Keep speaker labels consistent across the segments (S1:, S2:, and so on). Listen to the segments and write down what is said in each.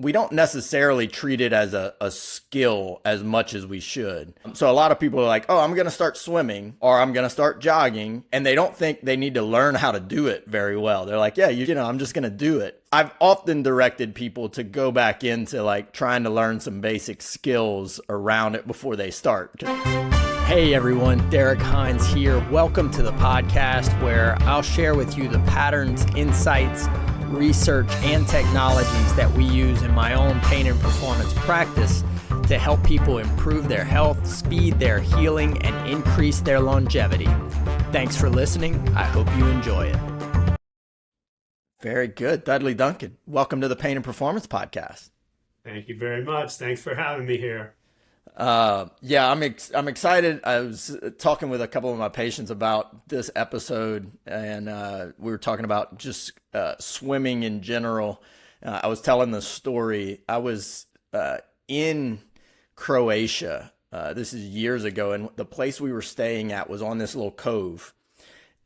S1: we don't necessarily treat it as a skill as much as we should. So a lot of people are like, oh, I'm going to start swimming or I'm going to start jogging. And they don't think they need to learn how to do it very well. They're like, yeah, I'm just going to do it. I've often directed people to go back into like trying to learn some basic skills around it before they start. Hey everyone, Derek Hines here. Welcome to the podcast where I'll share with you the patterns, insights, research, and technologies that we use in my own pain and performance practice to help people improve their health, speed their healing, and increase their longevity. Thanks for listening. I hope you enjoy it. Very good. Dudley Duncan, welcome to the Pain and Performance Podcast.
S2: Thank you very much. Thanks for having me here.
S1: I'm excited. I was talking with a couple of my patients about this episode, and we were talking about just swimming in general. I was telling the story. I was in Croatia. This is years ago, and the place we were staying at was on this little cove.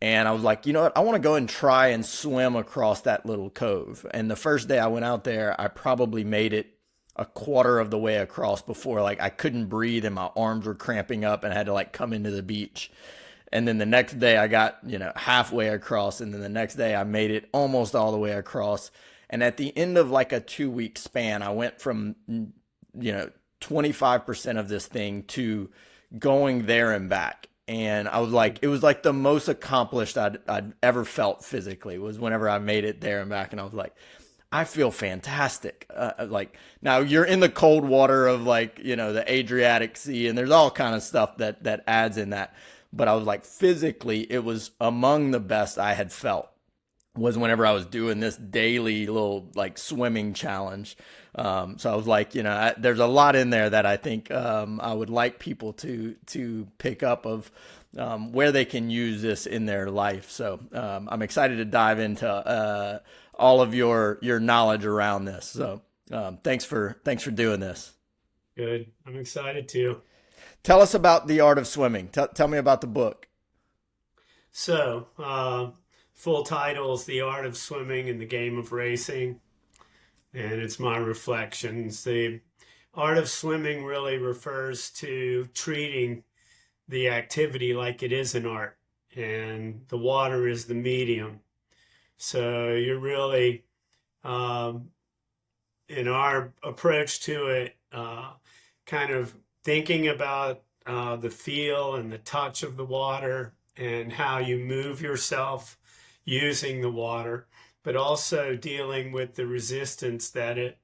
S1: And I was like, you know what? I want to go and try and swim across that little cove. And the first day I went out there, I probably made it a quarter of the way across before like I couldn't breathe and my arms were cramping up and I had to like come into the beach. And then the next day I got, halfway across, and then the next day I made it almost all the way across. And at the end of like a 2-week span, I went from, 25% of this thing to going there and back. And I was like, it was like the most accomplished I'd ever felt physically was whenever I made it there and back. And I was like, I feel fantastic. Like now you're in the cold water of like, the Adriatic Sea, and there's all kind of stuff that adds in that. But I was like, physically, it was among the best I had felt was whenever I was doing this daily little like swimming challenge. So I was like, there's a lot in there that I think I would like people to pick up of where they can use this in their life. So I'm excited to dive into all of your knowledge around this. So thanks for doing this.
S2: Good. I'm excited too.
S1: Tell us about The Art of Swimming. Tell me about the book.
S2: So full title is The Art of Swimming in the Game of Racing. And it's my reflections. The art of swimming really refers to treating the activity like it is an art, and the water is the medium. So you're really, in our approach to it, kind of thinking about the feel and the touch of the water and how you move yourself using the water, but also dealing with the resistance that it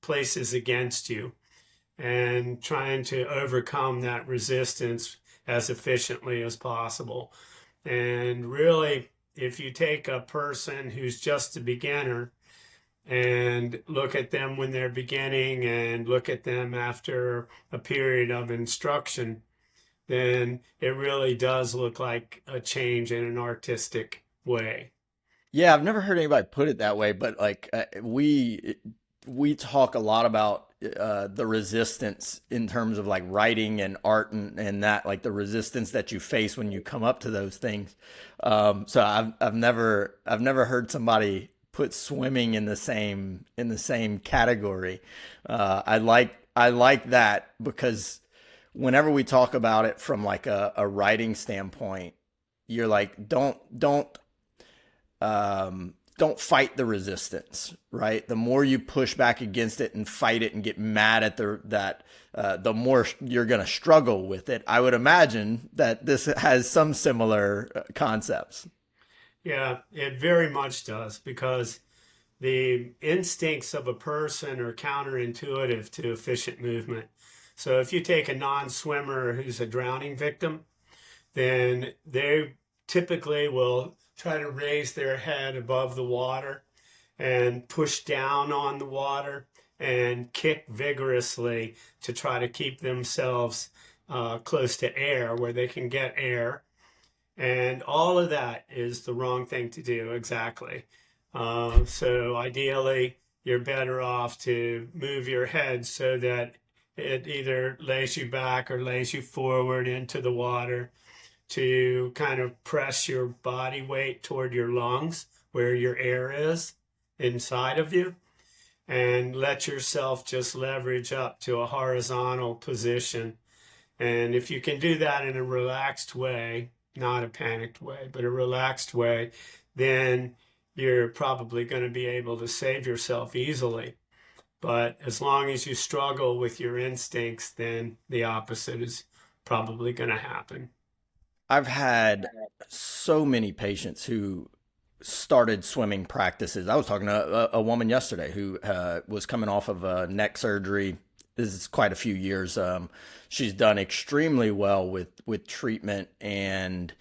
S2: places against you and trying to overcome that resistance as efficiently as possible. And really, if you take a person who's just a beginner and look at them when they're beginning and look at them after a period of instruction, then it really does look like a change in an artistic way.
S1: Yeah, I've never heard anybody put it that way, but like we talk a lot about the resistance in terms of like writing and art and that, like the resistance that you face when you come up to those things. So I've never heard somebody put swimming in the same category. I like that because whenever we talk about it from like a writing standpoint, you're like, don't fight the resistance, right? The more you push back against it and fight it and get mad at the more you're going to struggle with it. I would imagine that this has some similar concepts.
S2: Yeah, it very much does, because the instincts of a person are counterintuitive to efficient movement. So if you take a non-swimmer who's a drowning victim, then they typically will try to raise their head above the water and push down on the water and kick vigorously to try to keep themselves close to air where they can get air. And all of that is the wrong thing to do, exactly. So ideally, you're better off to move your head so that it either lays you back or lays you forward into the water, to kind of press your body weight toward your lungs where your air is inside of you. and let yourself just leverage up to a horizontal position. And if you can do that in a relaxed way, not a panicked way, but a relaxed way, then you're probably going to be able to save yourself easily. But as long as you struggle with your instincts, then the opposite is probably going to happen.
S1: I've had so many patients who started swimming practices. I was talking to a woman yesterday who was coming off of a neck surgery. This is quite a few years. She's done extremely well with treatment, and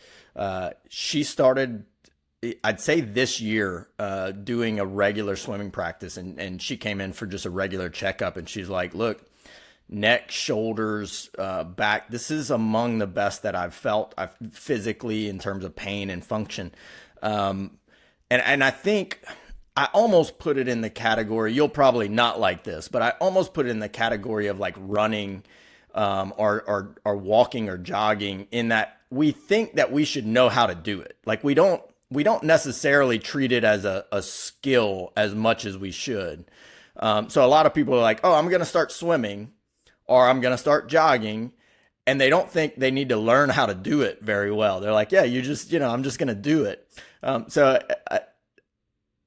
S1: she started, I'd say this year, doing a regular swimming practice, and she came in for just a regular checkup, and she's like, look, neck, shoulders, back, this is among the best that I've felt physically in terms of pain and function. And I think I almost put it in the category, you'll probably not like this, but I almost put it in the category of like running, or walking or jogging, in that we think that we should know how to do it. Like we don't necessarily treat it as a skill as much as we should. So a lot of people are like, oh, I'm going to start swimming, or I'm going to start jogging. And they don't think they need to learn how to do it very well. They're like, yeah, I'm just going to do it.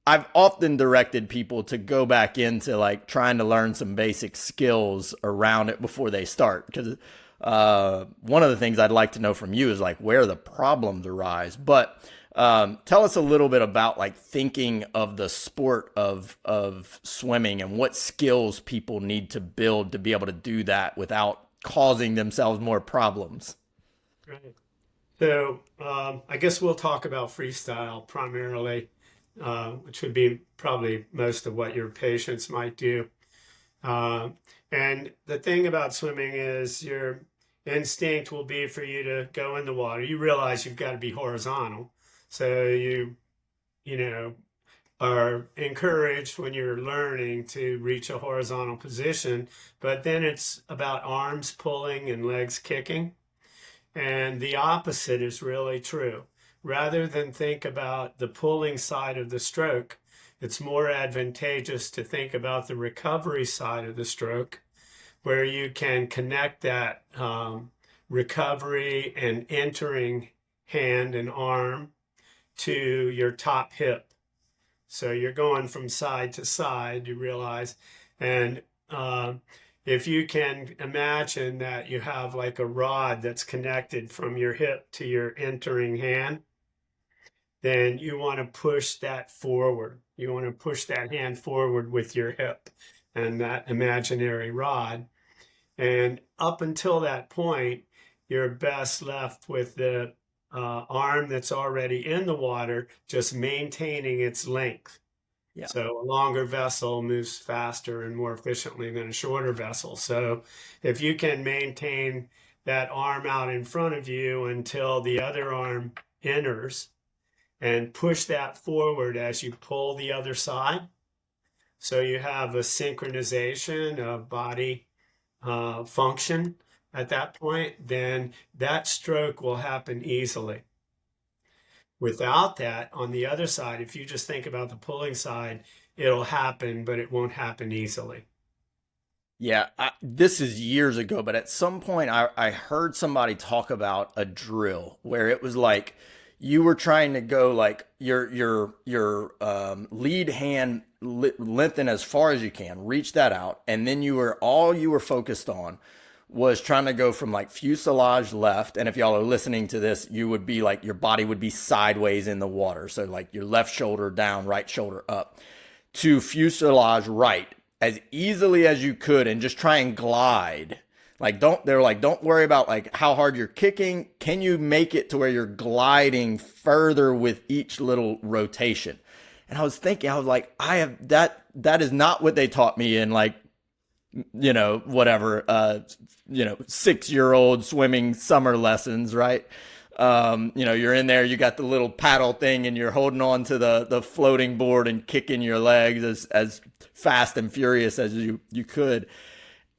S1: I've often directed people to go back into like trying to learn some basic skills around it before they start. Because one of the things I'd like to know from you is like where the problems arise. But tell us a little bit about like thinking of the sport of swimming and what skills people need to build to be able to do that without causing themselves more problems.
S2: Right. So I guess we'll talk about freestyle primarily, which would be probably most of what your patients might do. Uh, and the thing about swimming is your instinct will be for you to go in the water. You realize you've got to be horizontal. So you know, are encouraged when you're learning to reach a horizontal position, but then it's about arms pulling and legs kicking. And the opposite is really true. Rather than think about the pulling side of the stroke, it's more advantageous to think about the recovery side of the stroke, where you can connect that recovery and entering hand and arm to your top hip. So you're going from side to side, you realize. And if you can imagine that you have like a rod that's connected from your hip to your entering hand, then you want to push that forward. You want to push that hand forward with your hip and that imaginary rod. And up until that point, you're best left with the arm that's already in the water, just maintaining its length.
S1: Yeah.
S2: So a longer vessel moves faster and more efficiently than a shorter vessel. So if you can maintain that arm out in front of you until the other arm enters and push that forward as you pull the other side, so you have a synchronization of body function at that point, then that stroke will happen easily. Without that, on the other side, if you just think about the pulling side, it'll happen, but it won't happen easily.
S1: Yeah, this is years ago, but at some point I heard somebody talk about a drill where it was like you were trying to go like your lead hand lengthen as far as you can, reach that out, and then all you were focused on was trying to go from like fuselage left. And if y'all are listening to this, you would be like your body would be sideways in the water. So like your left shoulder down, right shoulder up, to fuselage right as easily as you could, and just try and glide. Don't worry about like how hard you're kicking. Can you make it to where you're gliding further with each little rotation? And I was like, that is not what they taught me in like, whatever, 6-year-old swimming summer lessons, right? You're in there, you got the little paddle thing and you're holding on to the floating board and kicking your legs as fast and furious as you could.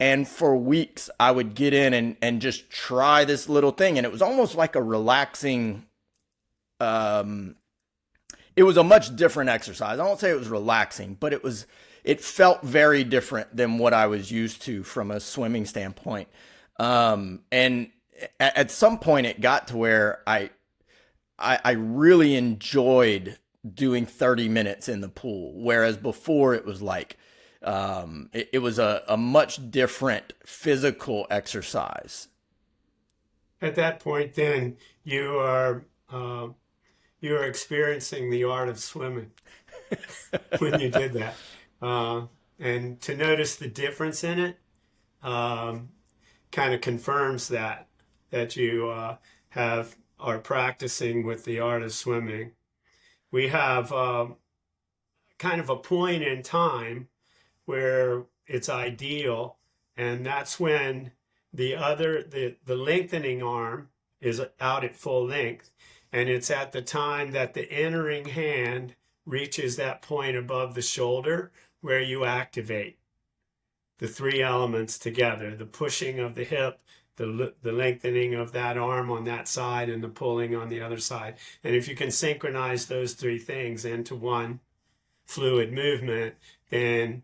S1: And for weeks I would get in and just try this little thing. And it was almost like a relaxing, it was a much different exercise. I won't say it was relaxing, but it was it felt very different than what I was used to from a swimming standpoint. And at some point it got to where I really enjoyed doing 30 minutes in the pool, whereas before it was like it was a much different physical exercise.
S2: At that point, then you are you are experiencing the art of swimming when you did that, uh, and to notice the difference in it um, kind of confirms that you have are practicing with the art of swimming. We have kind of a point in time where it's ideal, and that's when the lengthening arm is out at full length, and it's at the time that the entering hand reaches that point above the shoulder where you activate the three elements together: the pushing of the hip, the lengthening of that arm on that side, and the pulling on the other side. And if you can synchronize those three things into one fluid movement, then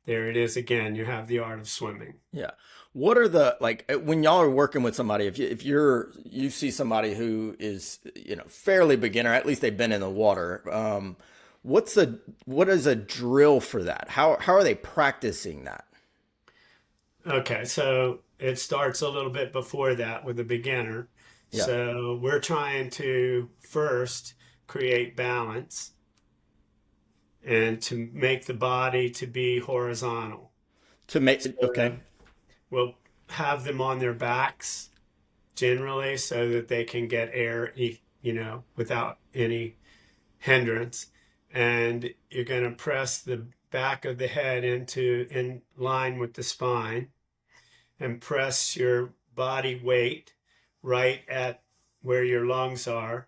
S2: there it is again. You have the art of swimming.
S1: Yeah. What are the like when y'all are working with somebody, if you see somebody who is, fairly beginner, at least they've been in the water, what is a drill for that? How are they practicing that?
S2: Okay, so it starts a little bit before that with a beginner.
S1: Yeah.
S2: So we're trying to first create balance and to make the body to be horizontal.
S1: To make
S2: So
S1: okay.
S2: we'll have them on their backs generally so that they can get air, without any hindrance. And you're going to press the back of the head into in line with the spine and press your body weight right at where your lungs are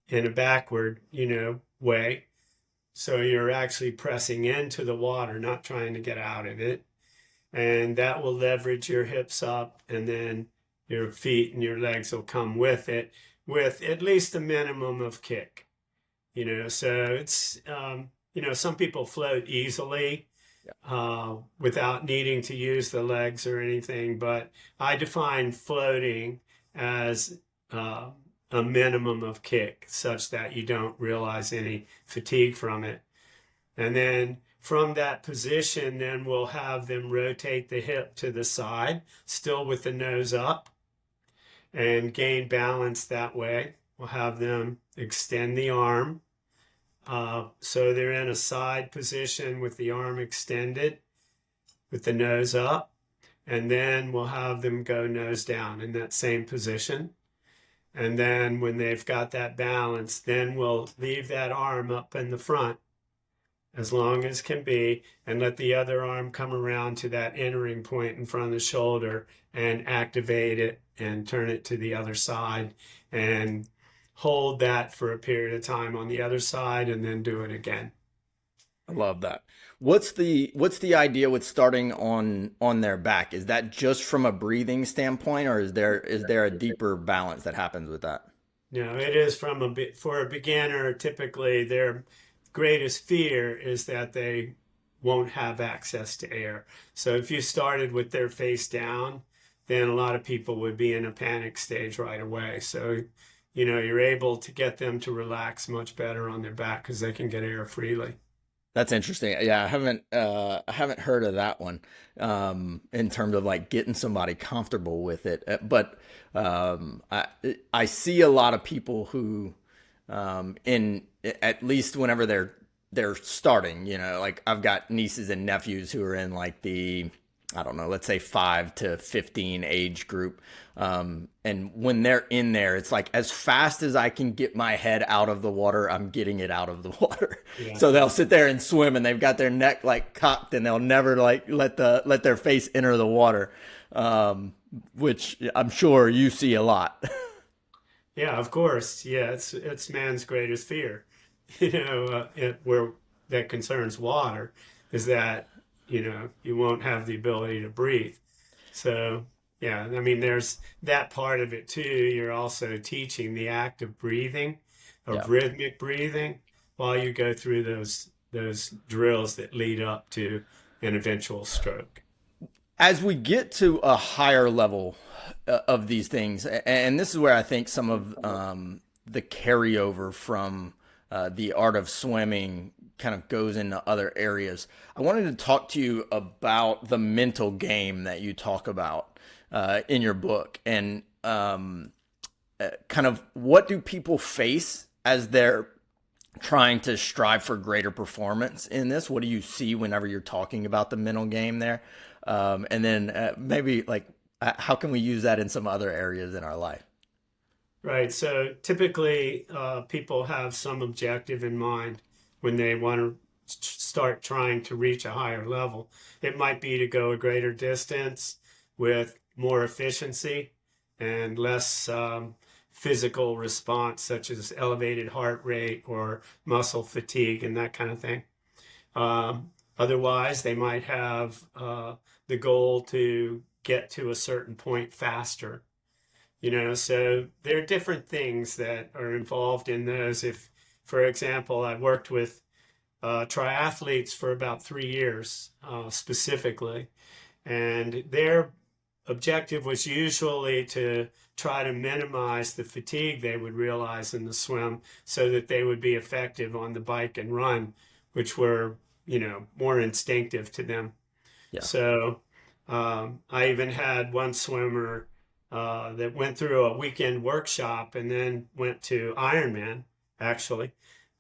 S2: in a backward, way. So you're actually pressing into the water, not trying to get out of it. And that will leverage your hips up, and then your feet and your legs will come with it with at least a minimum of kick. So it's some people float easily
S1: Yeah.
S2: without needing to use the legs or anything, but I define floating as uh, a minimum of kick such that you don't realize any fatigue from it. And then from that position, then we'll have them rotate the hip to the side, still with the nose up, and gain balance that way. We'll have them extend the arm. So they're in a side position with the arm extended, with the nose up. And then we'll have them go nose down in that same position. And then when they've got that balance, then we'll leave that arm up in the front as long as can be, and let the other arm come around to that entering point in front of the shoulder and activate it and turn it to the other side and hold that for a period of time on the other side and then do it again.
S1: I love that. What's the idea with starting on their back? Is that just from a breathing standpoint, or is there a deeper balance that happens with that?
S2: No, it is from for a beginner, typically their greatest fear is that they won't have access to air. So if you started with their face down, then a lot of people would be in a panic stage right away. So, you're able to get them to relax much better on their back because they can get air freely.
S1: That's interesting. Yeah, I haven't heard of that one in terms of like getting somebody comfortable with it. But I see a lot of people who in at least whenever they're starting, like I've got nieces and nephews who are in like the, I don't know, let's say 5 to 15 age group. And when they're in there, it's like as fast as I can get my head out of the water, I'm getting it out of the water.
S2: Yeah.
S1: So they'll sit there and swim and they've got their neck like cocked and they'll never like let their face enter the water. Which I'm sure you see a lot.
S2: Yeah, of course. Yeah, it's man's greatest fear. Where that concerns water is that, you won't have the ability to breathe. So, yeah, I mean, there's that part of it too. You're also teaching the act of breathing,
S1: Yeah.
S2: of rhythmic breathing while you go through those drills that lead up to an eventual stroke.
S1: As we get to a higher level of these things, and this is where I think some of the carryover from the art of swimming kind of goes into other areas. I wanted to talk to you about the mental game that you talk about in your book, and kind of what do people face as they're trying to strive for greater performance in this? What do you see whenever you're talking about the mental game there? And then maybe like, how can we use that in some other areas in our life?
S2: Right. So typically, people have some objective in mind when they want to start trying to reach a higher level. It might be to go a greater distance with more efficiency and less physical response, such as elevated heart rate or muscle fatigue and that kind of thing. Otherwise, they might have the goal to get to a certain point faster. So there are different things that are involved in those. If, for example, I worked with triathletes for about 3 years specifically, and their objective was usually to try to minimize the fatigue they would realize in the swim so that they would be effective on the bike and run, which were, more instinctive to them.
S1: Yeah.
S2: So I even had one swimmer that went through a weekend workshop and then went to Ironman, actually,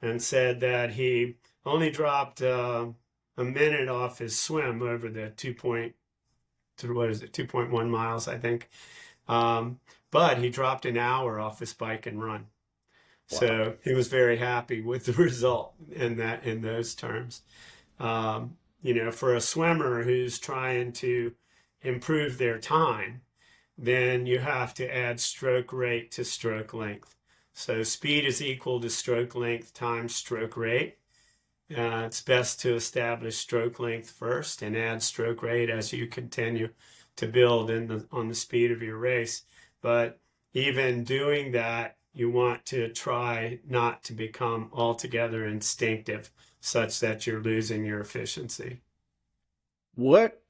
S2: and said that he only dropped a minute off his swim over the 2.1 miles, I think. But he dropped an hour off his bike and run.
S1: Wow.
S2: So he was very happy with the result in those terms. For a swimmer who's trying to improve their time, then you have to add stroke rate to stroke length. So speed is equal to stroke length times stroke rate. It's best to establish stroke length first and add stroke rate as you continue to build on the speed of your race. But even doing that, you want to try not to become altogether instinctive, such that you're losing your efficiency.
S1: What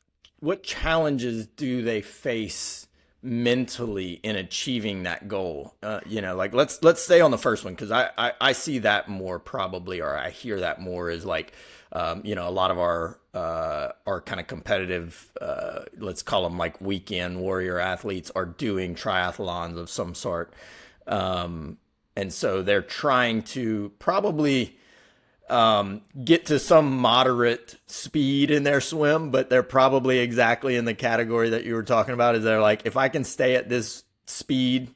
S1: challenges do they face mentally in achieving that goal? Like let's stay on the first one, because I see that more probably, or I hear that more is like, a lot of our kind of competitive, let's call them like weekend warrior athletes, are doing triathlons of some sort. And so they're trying to probably get to some moderate speed in their swim, but they're probably exactly in the category that you were talking about. Is they're like, if I can stay at this speed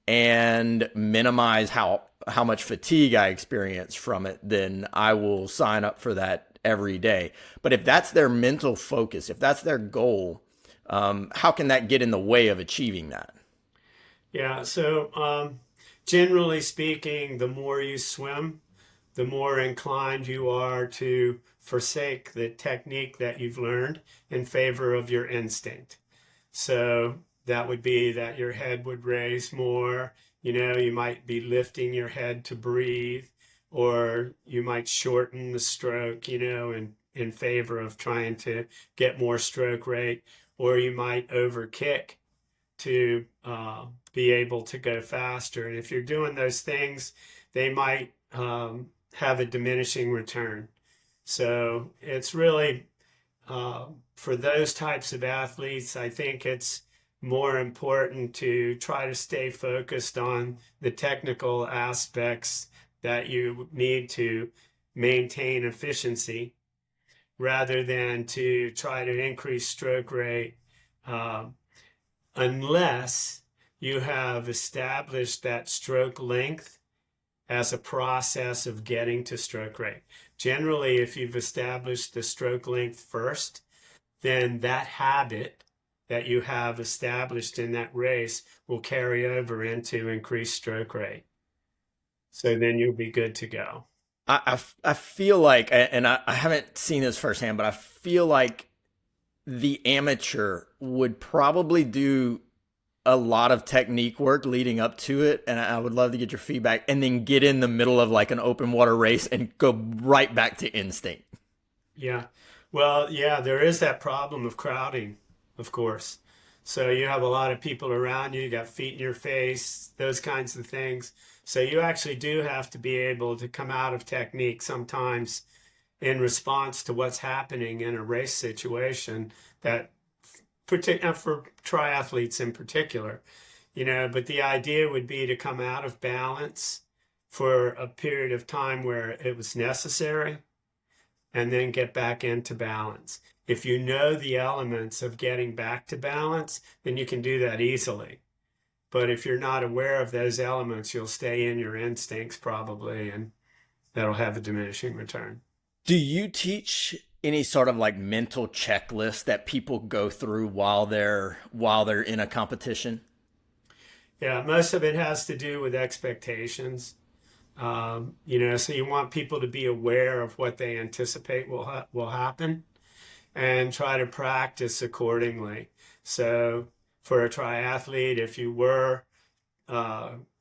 S1: and minimize how much fatigue I experience from it, then I will sign up for that every day. But if that's their mental focus, if that's their goal, how can that get in the way of achieving that?
S2: Yeah, so generally speaking, the more you swim, the more inclined you are to forsake the technique that you've learned in favor of your instinct. So that would be that your head would raise more, you might be lifting your head to breathe, or you might shorten the stroke, in favor of trying to get more stroke rate, or you might overkick to be able to go faster. And if you're doing those things, they might have a diminishing return. So it's really, for those types of athletes, I think it's more important to try to stay focused on the technical aspects that you need to maintain efficiency, rather than to try to increase stroke rate, unless you have established that stroke length as a process of getting to stroke rate. Generally, if you've established the stroke length first, then that habit that you have established in that race will carry over into increased stroke rate. So then you'll be good to go.
S1: I feel like, and I haven't seen this firsthand, but I feel like the amateur would probably do a lot of technique work leading up to it, and I would love to get your feedback, and then get in the middle of like an open water race and go right back to instinct.
S2: Yeah. Well, yeah, there is that problem of crowding, of course. So you have a lot of people around you, you got feet in your face, those kinds of things. So you actually do have to be able to come out of technique sometimes in response to what's happening in a race situation that for triathletes in particular, but the idea would be to come out of balance for a period of time where it was necessary and then get back into balance. If you know the elements of getting back to balance, then you can do that easily. But if you're not aware of those elements, you'll stay in your instincts probably, and that'll have a diminishing return.
S1: Do you teach any sort of like mental checklist that people go through while they're in a competition?
S2: Yeah, most of it has to do with expectations. So you want people to be aware of what they anticipate will happen and try to practice accordingly. So for a triathlete, if you were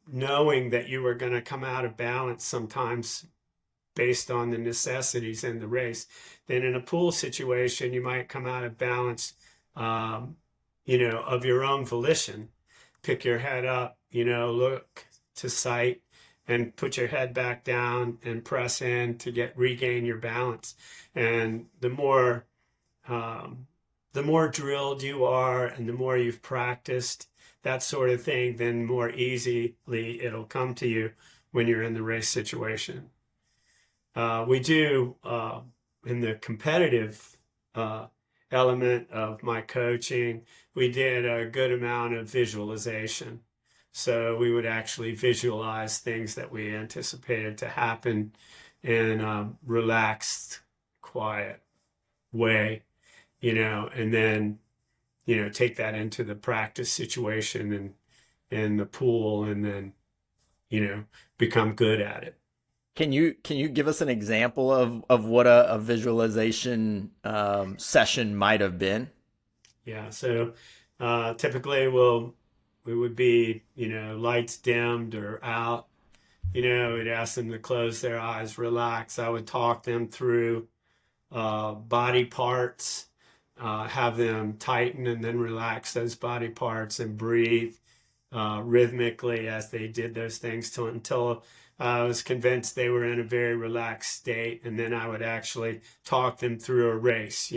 S2: knowing that you were going to come out of balance sometimes based on the necessities in the race, then in a pool situation, you might come out of balance, of your own volition. Pick your head up, look to sight, and put your head back down and press in to regain your balance. And the more drilled you are and the more you've practiced that sort of thing, then more easily it'll come to you when you're in the race situation. We do, in the competitive element of my coaching, we did a good amount of visualization. So we would actually visualize things that we anticipated to happen in a relaxed, quiet way, and then, take that into the practice situation and in the pool, and then, become good at it.
S1: Can you give us an example of what a visualization session might have been?
S2: Yeah. So typically we would be, lights dimmed or out. We'd ask them to close their eyes, relax. I would talk them through body parts, have them tighten and then relax those body parts and breathe rhythmically as they did those things until I was convinced they were in a very relaxed state. And then I would actually talk them through a race,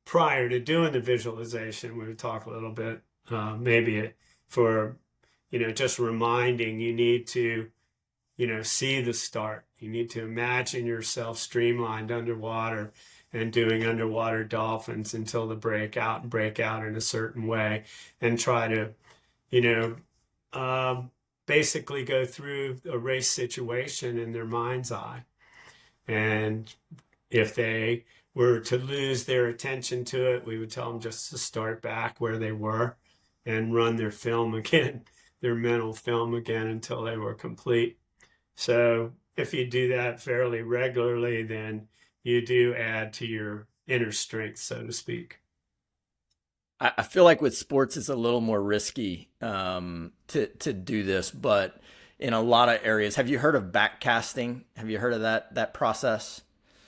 S2: prior to doing the visualization. We would talk a little bit, maybe for, just reminding you need to, see the start. You need to imagine yourself streamlined underwater and doing underwater dolphins until the break out in a certain way, and try to, basically go through a race situation in their mind's eye. And if they were to lose their attention to it, we would tell them just to start back where they were and run their film again, their mental film again, until they were complete. So if you do that fairly regularly, then you do add to your inner strength, so to speak.
S1: I feel like with sports it's a little more risky to do this, but in a lot of areas, have you heard of backcasting? Have you heard of that process?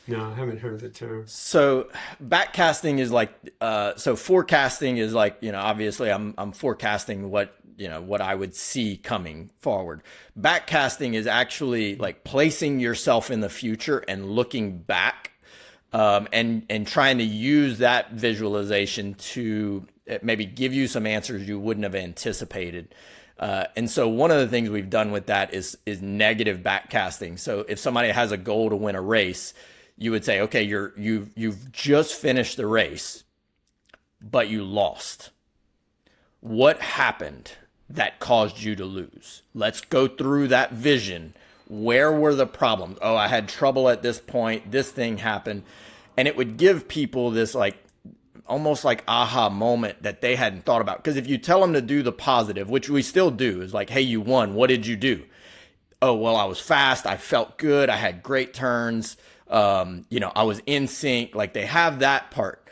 S2: No, I haven't heard the term.
S1: So backcasting is like, so forecasting is like, obviously I'm forecasting what I would see coming forward. Backcasting is actually like placing yourself in the future and looking back, and trying to use that visualization to maybe give you some answers you wouldn't have anticipated. And so one of the things we've done with that is negative backcasting. So if somebody has a goal to win a race, you would say, okay, you've just finished the race, but you lost. What happened that caused you to lose? Let's go through that vision. Where were the problems? Oh, I had trouble at this point. This thing happened. And it would give people this like almost like aha moment that they hadn't thought about. Because if you tell them to do the positive, which we still do, is like, hey, you won. What did you do? Oh, well, I was fast. I felt good. I had great turns. I was in sync. Like they have that part.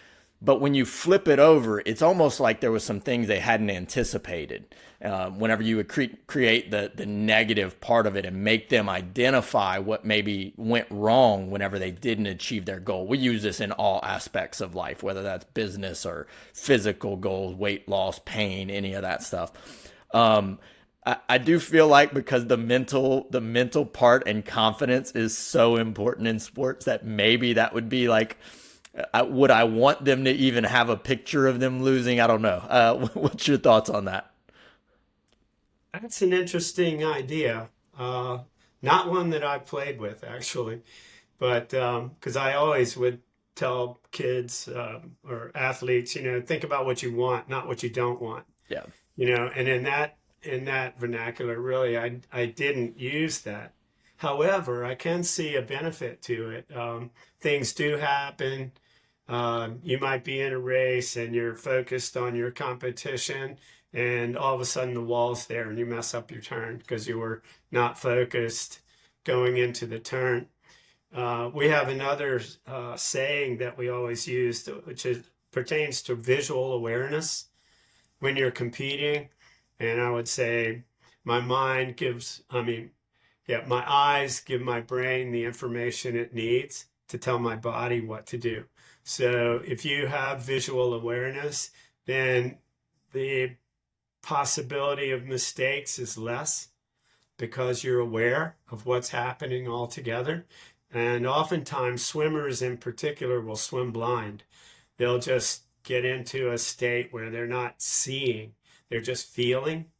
S1: But when you flip it over, it's almost like there was some things they hadn't anticipated. Whenever you would create the negative part of it and make them identify what maybe went wrong whenever they didn't achieve their goal. We use this in all aspects of life, whether that's business or physical goals, weight loss, pain, any of that stuff. I do feel like because the mental part and confidence is so important in sports that maybe that would be like, would I want them to even have a picture of them losing? I don't know. What's your thoughts on that?
S2: That's an interesting idea. Not one that I played with actually, but because I always would tell kids or athletes, think about what you want, not what you don't want.
S1: Yeah.
S2: And in that vernacular, really, I didn't use that. However, I can see a benefit to it. Things do happen. You might be in a race and you're focused on your competition, and all of a sudden the wall's there and you mess up your turn because you were not focused going into the turn. We have another saying that we always use, pertains to visual awareness when you're competing. And I would say my mind gives, my eyes give my brain the information it needs to tell my body what to do. So if you have visual awareness, then the possibility of mistakes is less because you're aware of what's happening altogether. And oftentimes swimmers in particular will swim blind. They'll just get into a state where they're not seeing, they're just feeling.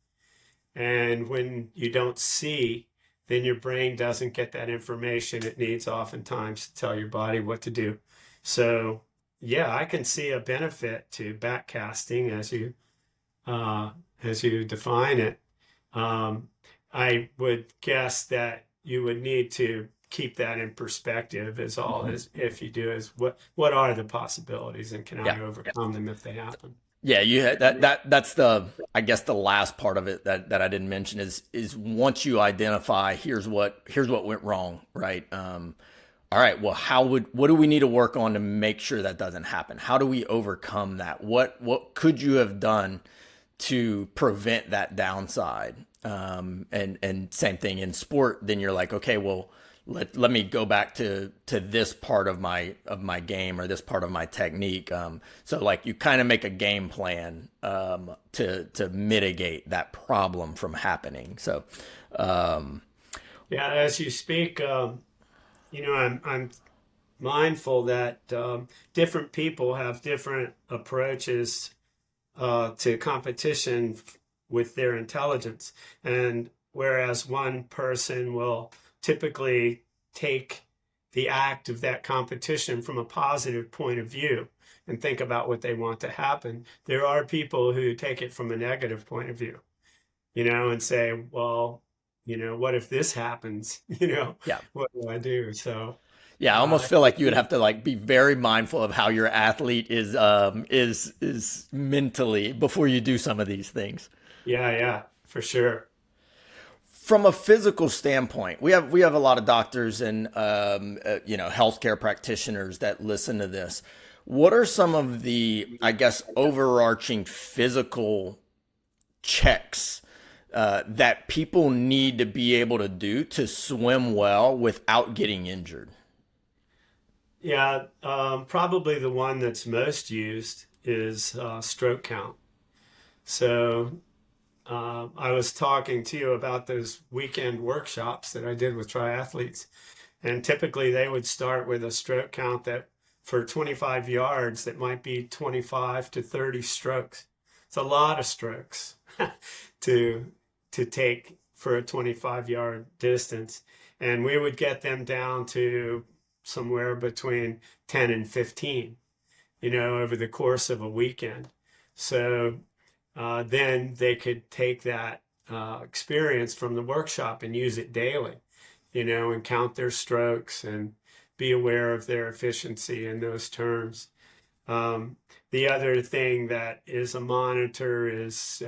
S2: And when you don't see, then your brain doesn't get that information it needs oftentimes to tell your body what to do. So yeah, I can see a benefit to backcasting as you define it. I would guess that you would need to keep that in perspective as all as if you do is what are the possibilities and can I overcome them if they happen?
S1: Yeah, you had that's I guess the last part of it that I didn't mention is once you identify here's what went wrong, right? All right, well, what do we need to work on to make sure that doesn't happen? How do we overcome that? What could you have done to prevent that downside? And same thing in sport, then you're like, okay, well, let me go back to this part of my game or this part of my technique. So like you kind of make a game plan to mitigate that problem from happening. So
S2: yeah, as you speak, I'm mindful that different people have different approaches to competition with their intelligence, and whereas one person will typically take the act of that competition from a positive point of view and think about what they want to happen. There are people who take it from a negative point of view, and say, well, what if this happens?
S1: yeah.
S2: What do I do? So,
S1: Yeah, I almost feel like you would have to like be very mindful of how your athlete is mentally before you do some of these things.
S2: yeah, for sure.
S1: From a physical standpoint, we have a lot of doctors and healthcare practitioners that listen to this. What are some of the, I guess, overarching physical checks that people need to be able to do to swim well without getting injured?
S2: Yeah, probably the one that's most used is stroke count. So I was talking to you about those weekend workshops that I did with triathletes, and typically they would start with a stroke count that for 25 yards, that might be 25 to 30 strokes. It's a lot of strokes to take for a 25-yard distance. And we would get them down to somewhere between 10 and 15, over the course of a weekend. So then they could take that experience from the workshop and use it daily, and count their strokes and be aware of their efficiency in those terms. The other thing that is a monitor is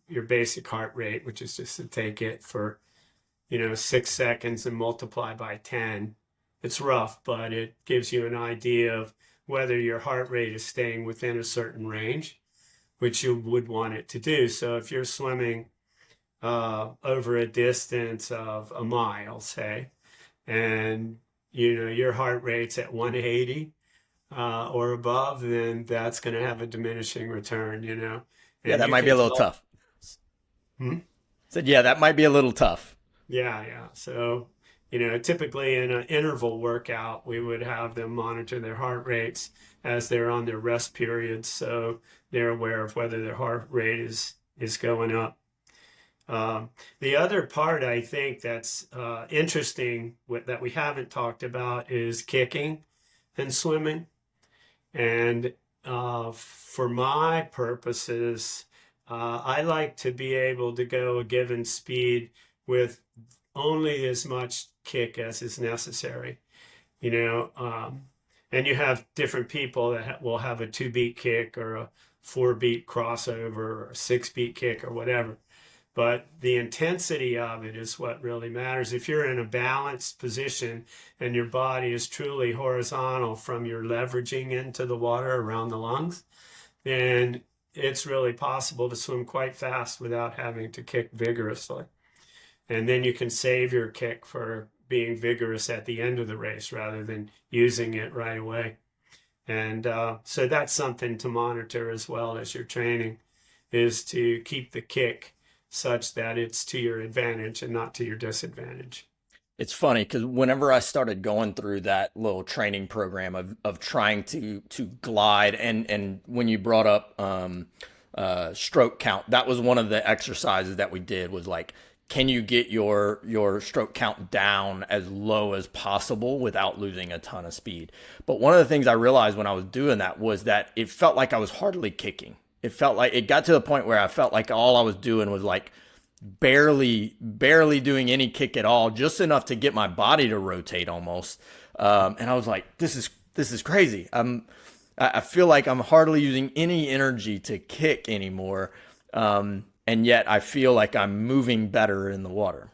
S2: your basic heart rate, which is just to take it for, 6 seconds and multiply by 10. It's rough, but it gives you an idea of whether your heart rate is staying within a certain range, which you would want it to do. So if you're swimming over a distance of a mile, say, and your heart rate's at 180 or above, then that's going to have a diminishing return.
S1: Yeah,
S2: And
S1: that
S2: you
S1: might be
S2: can
S1: a little
S2: tell.
S1: tough.
S2: Hmm?
S1: Said, yeah, that might be a little tough.
S2: Yeah, yeah. So, typically in an interval workout, we would have them monitor their heart rates as they're on their rest periods, so they're aware of whether their heart rate is going up. The other part I think that's interesting that we haven't talked about is kicking and swimming. And for my purposes, I like to be able to go a given speed with only as much kick as is necessary, you know. And you have different people that will have a 2-beat kick or a 4-beat crossover or a 6-beat kick or whatever. But the intensity of it is what really matters. If you're in a balanced position and your body is truly horizontal from your leveraging into the water around the lungs, then it's really possible to swim quite fast without having to kick vigorously. And then you can save your kick for being vigorous at the end of the race rather than using it right away. And so that's something to monitor as well as your training, is to keep the kick such that it's to your advantage and not to your disadvantage.
S1: It's funny because whenever I started going through that little training program of trying to glide, and when you brought up stroke count, that was one of the exercises that we did, was like, can you get your stroke count down as low as possible without losing a ton of speed? But one of the things I realized when I was doing that was that it felt like I was hardly kicking. It felt like it got to the point where I felt like all I was doing was like barely doing any kick at all, just enough to get my body to rotate almost. And I was like, this is crazy. I feel like I'm hardly using any energy to kick anymore. And yet I feel like I'm moving better in the water.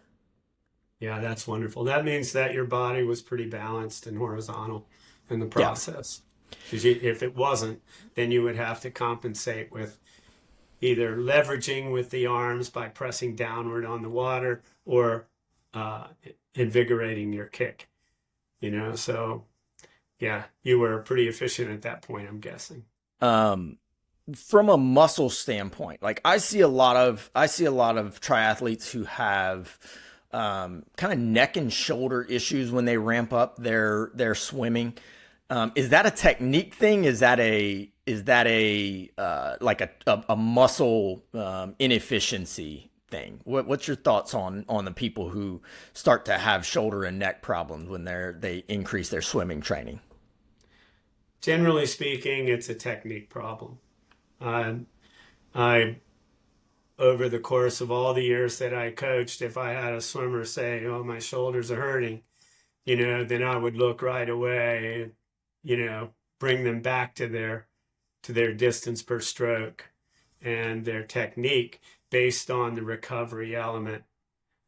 S2: Yeah, that's wonderful. That means that your body was pretty balanced and horizontal in the
S1: Yeah.
S2: process. Because if it wasn't, then you would have to compensate with either leveraging with the arms by pressing downward on the water or uh, invigorating your kick. So yeah, you were pretty efficient at that point, I'm guessing.
S1: Um, from a muscle standpoint, like I see a lot of triathletes who have kind of neck and shoulder issues when they ramp up their swimming. Is that a technique thing? Is that a like a muscle inefficiency thing? What's your thoughts on the people who start to have shoulder and neck problems when they increase their swimming training?
S2: Generally speaking, it's a technique problem. Um, I, over the course of all the years that I coached, if I had a swimmer say, "Oh, my shoulders are hurting," then I would look right away, bring them back to their distance per stroke and their technique based on the recovery element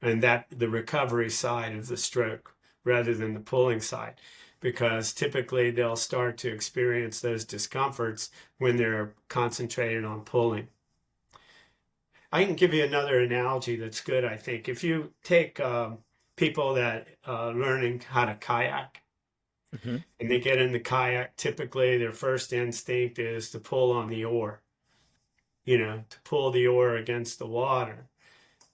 S2: and that the recovery side of the stroke rather than the pulling side, because typically they'll start to experience those discomforts when they're concentrated on pulling. I can give you another analogy that's good, I think. If you take people that learning how to kayak,
S1: Hmm.
S2: and they get in the kayak, typically their first instinct is to pull on the oar, to pull the oar against the water.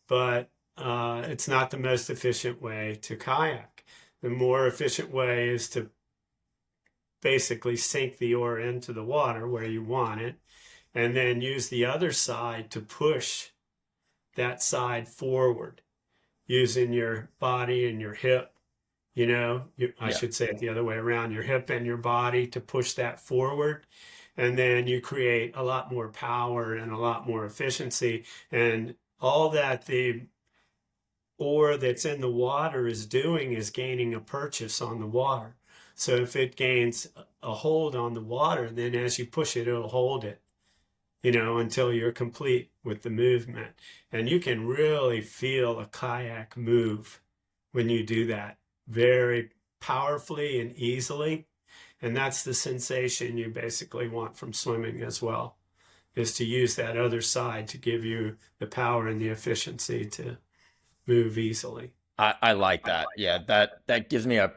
S2: But it's not the most efficient way to kayak. The more efficient way is to basically sink the oar into the water where you want it, and then use the other side to push that side forward using your body and your hip. I
S1: Yeah.
S2: should say it the other way around, your hip and your body to push that forward. And then you create a lot more power and a lot more efficiency. And all that the oar that's in the water is doing is gaining a purchase on the water. So if it gains a hold on the water, then as you push it, it'll hold it, until you're complete with the movement. And you can really feel a kayak move when you do that very powerfully and easily. And that's the sensation you basically want from swimming as well, is to use that other side to give you the power and the efficiency to move easily.
S1: I like that. Yeah, that gives me a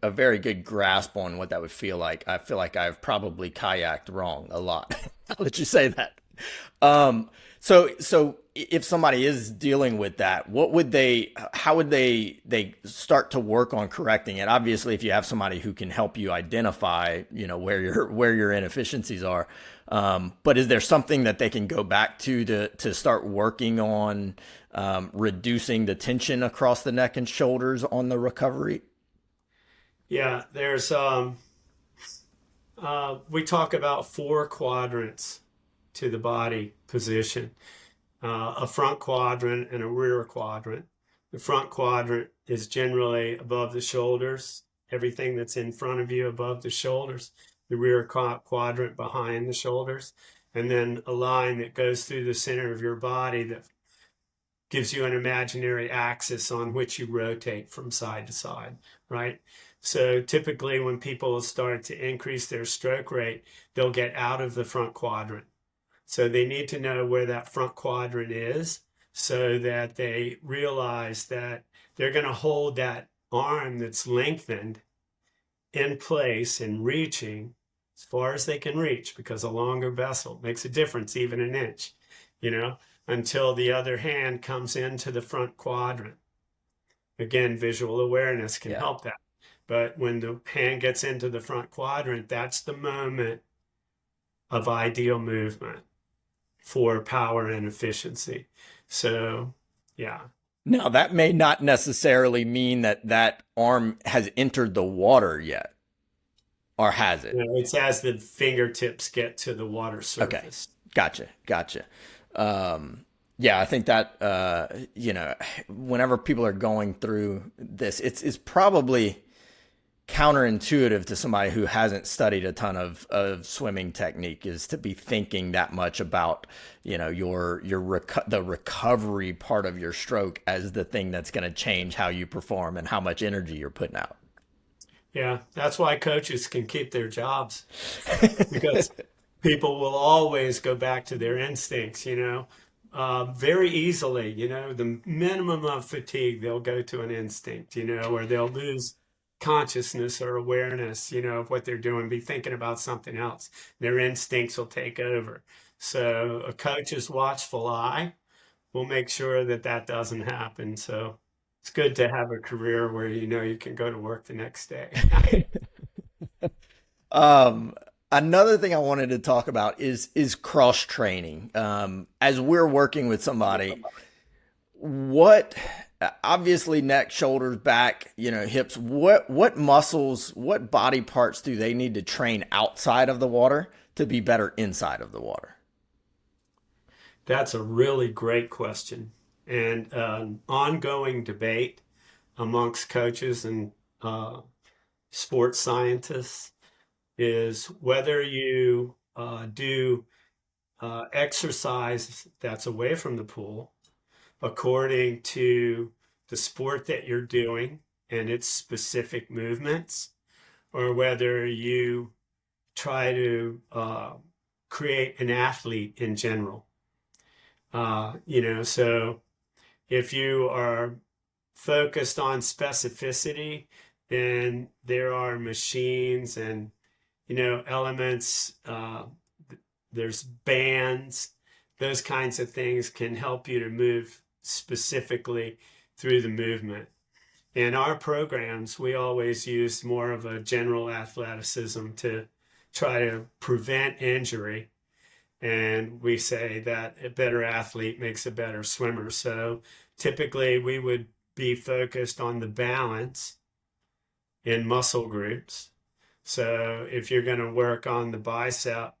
S1: very good grasp on what that would feel like. I feel like I've probably kayaked wrong a lot. I'll let you say that. Um, so if somebody is dealing with that, how would they start to work on correcting it? Obviously, if you have somebody who can help you identify, where your inefficiencies are. But is there something that they can go back to start working on reducing the tension across the neck and shoulders on the recovery?
S2: Yeah, we talk about four quadrants to the body position, a front quadrant and a rear quadrant. The front quadrant is generally above the shoulders, everything that's in front of you above the shoulders, the rear quadrant behind the shoulders, and then a line that goes through the center of your body that gives you an imaginary axis on which you rotate from side to side, right? So typically when people start to increase their stroke rate, they'll get out of the front quadrant. So they need to know where that front quadrant is so that they realize that they're going to hold that arm that's lengthened in place and reaching as far as they can reach, because a longer vessel makes a difference, even an inch, until the other hand comes into the front quadrant. Again, visual awareness can
S1: Yeah.
S2: help that. But when the hand gets into the front quadrant, that's the moment of ideal movement for power and efficiency. So, yeah.
S1: Now, that may not necessarily mean that that arm has entered the water yet, or has it?
S2: It's as the fingertips get to the water
S1: Okay.
S2: surface.
S1: Gotcha. Yeah, I think that, whenever people are going through this, it's probably counterintuitive to somebody who hasn't studied a ton of swimming technique is to be thinking that much about, the recovery part of your stroke as the thing that's going to change how you perform and how much energy you're putting out.
S2: Yeah, that's why coaches can keep their jobs, because people will always go back to their instincts, very easily, the minimum of fatigue, they'll go to an instinct, or they'll lose consciousness or awareness, of what they're doing, be thinking about something else. Their instincts will take over. So a coach's watchful eye will make sure that that doesn't happen. So it's good to have a career where you can go to work the next day.
S1: Um, Another thing I wanted to talk about is cross training. As we're working with somebody, what obviously neck, shoulders, back, hips, what muscles, what body parts do they need to train outside of the water to be better inside of the water?
S2: That's a really great question, and an ongoing debate amongst coaches and sports scientists is whether you do exercise that's away from the pool according to the sport that you're doing and its specific movements, or whether you try to create an athlete in general. So if you are focused on specificity, then there are machines and elements. There's bands, those kinds of things can help you to move specifically through the movement. In our programs, we always use more of a general athleticism to try to prevent injury. And we say that a better athlete makes a better swimmer. So typically we would be focused on the balance in muscle groups. So if you're going to work on the bicep,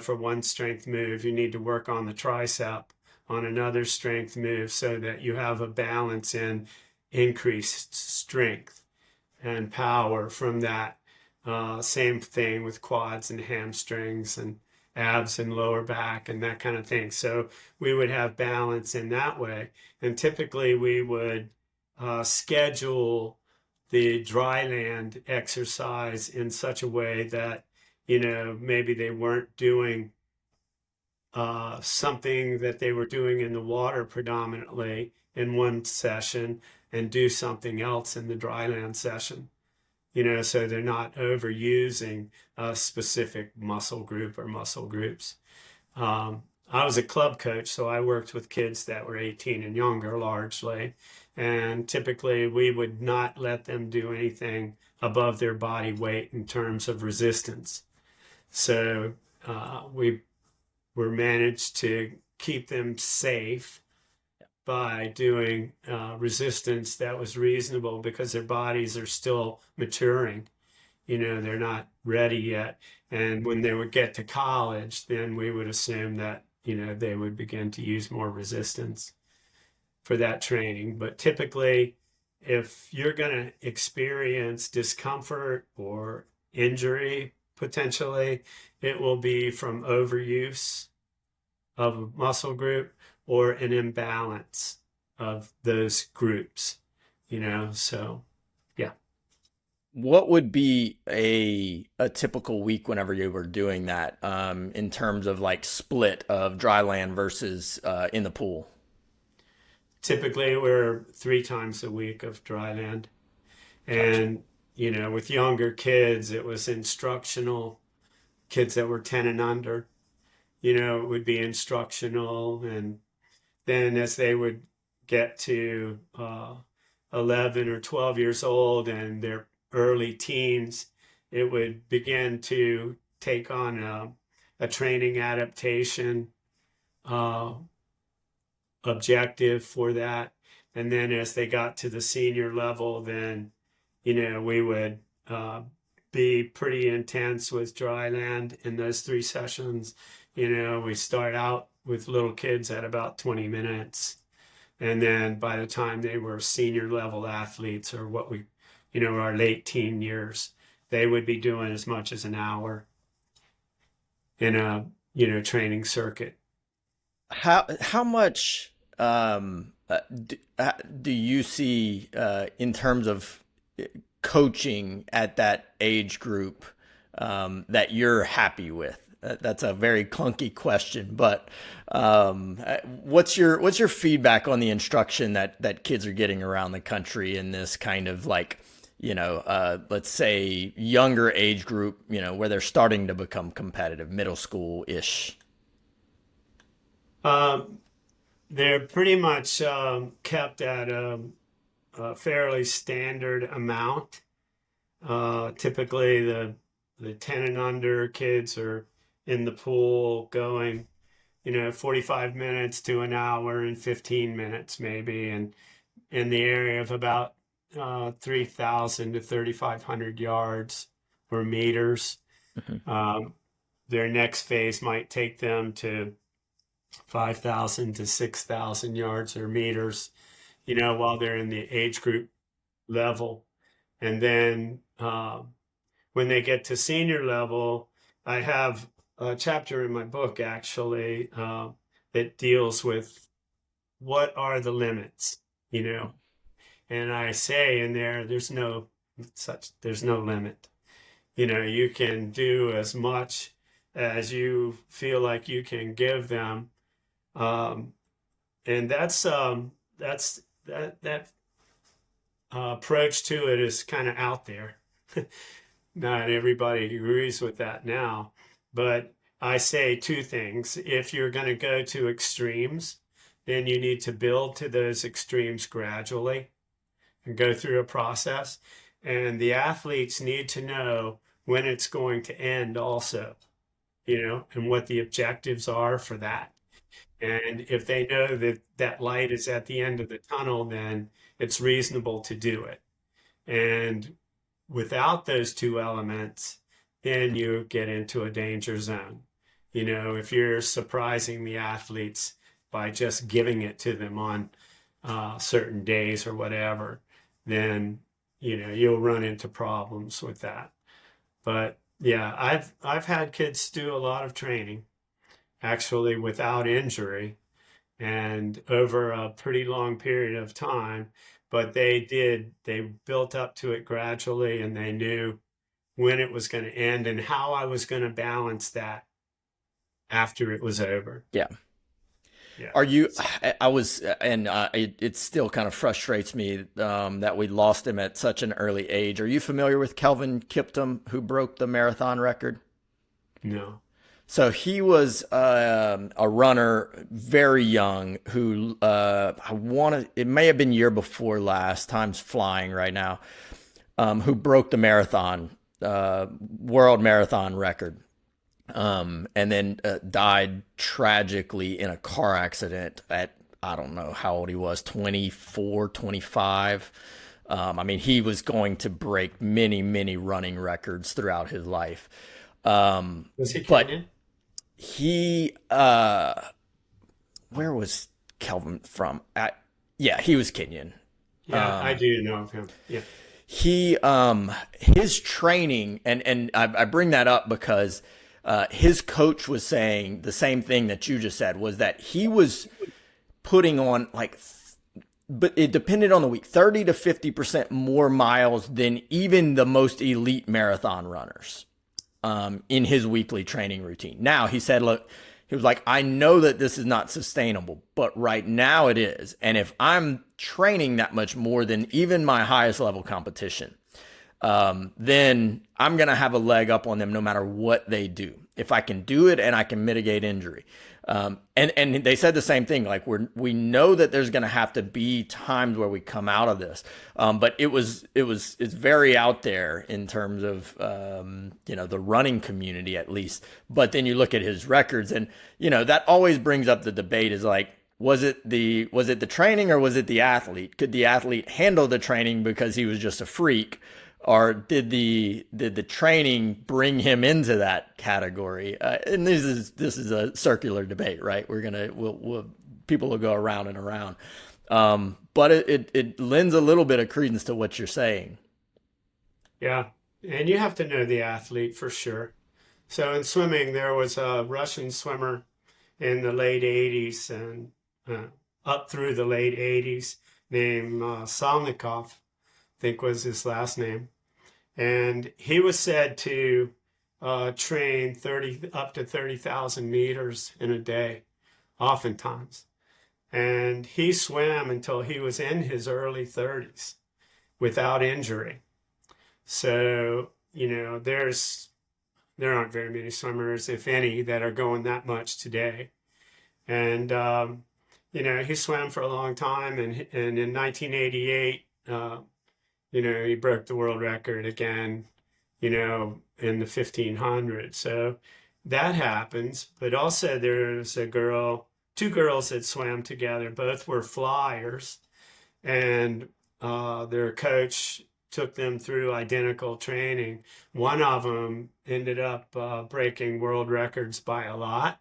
S2: for one strength move, you need to work on the tricep on another strength move so that you have a balance in increased strength and power from that. Same thing with quads and hamstrings and abs and lower back and that kind of thing. So we would have balance in that way. And typically we would schedule the dry land exercise in such a way that, you know, maybe they weren't doing something that they were doing in the water predominantly in one session and do something else in the dry land session. You know, so they're not overusing a specific muscle group or muscle groups. I was a club coach, so I worked with kids that were 18 and younger largely. And typically, we would not let them do anything above their body weight in terms of resistance. So we were managed to keep them safe by doing resistance that was reasonable because their bodies are still maturing. You know, they're not ready yet. And when they would get to college, then we would assume that, you know, they would begin to use more resistance for that training. But typically, if you're going to experience discomfort or injury potentially, it will be from overuse of a muscle group or an imbalance of those groups, you know, so yeah.
S1: What would be a typical week whenever you were doing that, in terms of like split of dry land versus in the pool?
S2: Typically, we're 3 times a week of dry land.
S1: Gotcha.
S2: And, you know, with younger kids, it was instructional. Kids that were 10 and under, you know, it would be instructional. And then as they would get to 11 or 12 years old and their early teens, it would begin to take on a training adaptation uh, objective for that. And then as they got to the senior level, then, you know, we would be pretty intense with dry land in those 3 sessions. You know, we start out with little kids at about 20 minutes. And then by the time they were senior level athletes or what we, you know, our late teen years, they would be doing as much as an hour in a, you know, training circuit.
S1: How much do you see in terms of coaching at that age group that you're happy with? That's a very clunky question, but what's your feedback on the instruction that kids are getting around the country in this kind of like, let's say younger age group, where they're starting to become competitive, middle school ish?
S2: Um, they're pretty much kept at a fairly standard amount. Typically, the 10 and under kids are in the pool going, you know, 45 minutes to an hour and 15 minutes maybe, and in the area of about 3,000 to 3,500 yards or meters.
S1: Mhm.
S2: Um, their next phase might take them to 5,000 to 6,000 yards or meters, you know, while they're in the age group level. And then when they get to senior level, I have a chapter in my book actually that deals with what are the limits, you know. And I say in there, there's no limit. You know, you can do as much as you feel like you can give them. Um, and that approach to it is kind of out there. Not everybody agrees with that now, but I say 2 things. If you're going to go to extremes, then you need to build to those extremes gradually and go through a process. And the athletes need to know when it's going to end also, you know, and what the objectives are for that. And if they know that that light is at the end of the tunnel, then it's reasonable to do it. And without those 2 elements, then you get into a danger zone. You know, if you're surprising the athletes by just giving it to them on certain days or whatever, then you know you'll run into problems with that. But yeah, I've had kids do a lot of training actually without injury and over a pretty long period of time. but they built up to it gradually, and they knew when it was going to end and how I was going to balance that after it was over.
S1: Yeah.
S2: Yeah.
S1: Are you, I was, and it still kind of frustrates me that we lost him at such an early age. Are you familiar with Kelvin Kiptum, who broke the marathon record?
S2: No.
S1: So he was a runner, very young, who it may have been year before last, time's flying right now, who broke the marathon, world marathon record. And then died tragically in a car accident at, I don't know how old he was, 24, 25. I mean, he was going to break many, many running records throughout his life.
S2: Was he
S1: But
S2: Kenyan?
S1: he, where was Kelvin from? Yeah, he was Kenyan.
S2: Yeah, I do know of him. Yeah.
S1: He, his training, and I bring that up because his coach was saying the same thing that you just said, was that he was putting on but it depended on the week, 30 to 50% more miles than even the most elite marathon runners in his weekly training routine. Now, he said, look, he was like, I know that this is not sustainable, but right now it is. And if I'm training that much more than even my highest level competition, then I'm going to have a leg up on them no matter what they do. If I can do it and I can mitigate injury. And they said the same thing, like we know that there's going to have to be times where we come out of this. But it's very out there in terms of, the running community at least. But then you look at his records and, that always brings up the debate is like, was it the training or was it the athlete? Could the athlete handle the training because he was just a freak? Or did the training bring him into that category? And this is a circular debate, right? People will go around and around, but it lends a little bit of credence to what you're saying.
S2: Yeah, and you have to know the athlete for sure. So in swimming, there was a Russian swimmer in the late '80s and up through the late '80s named Salnikov, I think was his last name. And he was said to train up to 30,000 meters in a day, oftentimes. And he swam until he was in his early 30s without injury. So, there aren't very many swimmers, if any, that are going that much today. And, he swam for a long time. And in 1988, he broke the world record again, in the 1500s. So that happens. But also there's two girls that swam together. Both were flyers. And their coach took them through identical training. One of them ended up breaking world records by a lot.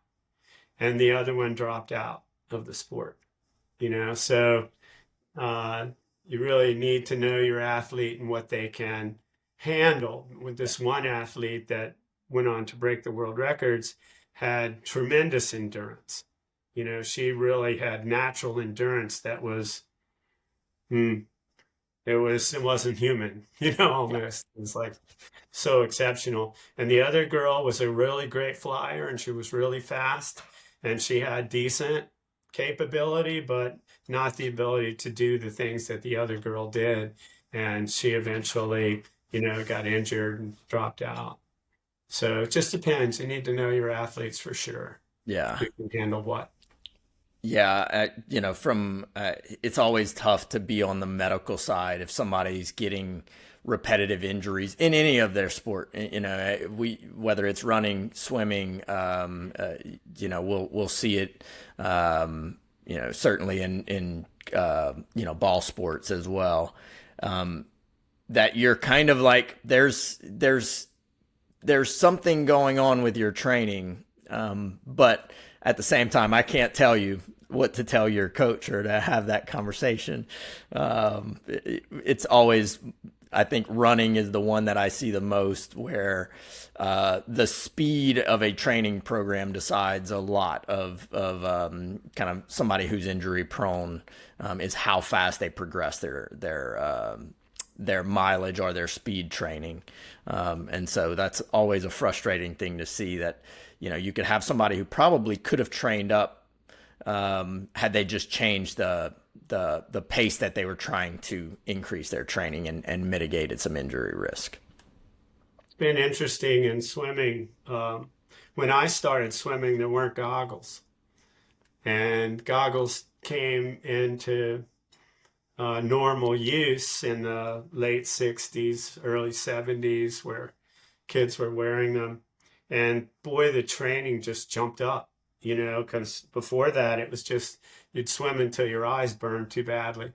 S2: And the other one dropped out of the sport, So you really need to know your athlete and what they can handle. With this one athlete that went on to break the world records had tremendous endurance. She really had natural endurance that was, it wasn't human, almost. It was like so exceptional. And the other girl was a really great flyer and she was really fast and she had decent capability, but not the ability to do the things that the other girl did. And she eventually, got injured and dropped out. So it just depends. You need to know your athletes for sure.
S1: Yeah.
S2: Who can handle what.
S1: Yeah. It's always tough to be on the medical side if somebody's getting repetitive injuries in any of their sport. Whether it's running, swimming, we'll see it, certainly in ball sports as well. That you're kind of like, there's something going on with your training. But at the same time, I can't tell you what to tell your coach or to have that conversation. It's always I think running is the one that I see the most, where the speed of a training program decides a lot kind of somebody who's injury prone, is how fast they progress their mileage or their speed training. And so that's always a frustrating thing to see, that, you could have somebody who probably could have trained up had they just changed the pace that they were trying to increase their training and mitigated some injury risk.
S2: It's been interesting in swimming. When I started swimming, there weren't goggles, and goggles came into normal use in the late 60s, early 70s, where kids were wearing them. And boy, the training just jumped up, because before that it was just you'd swim until your eyes burned too badly.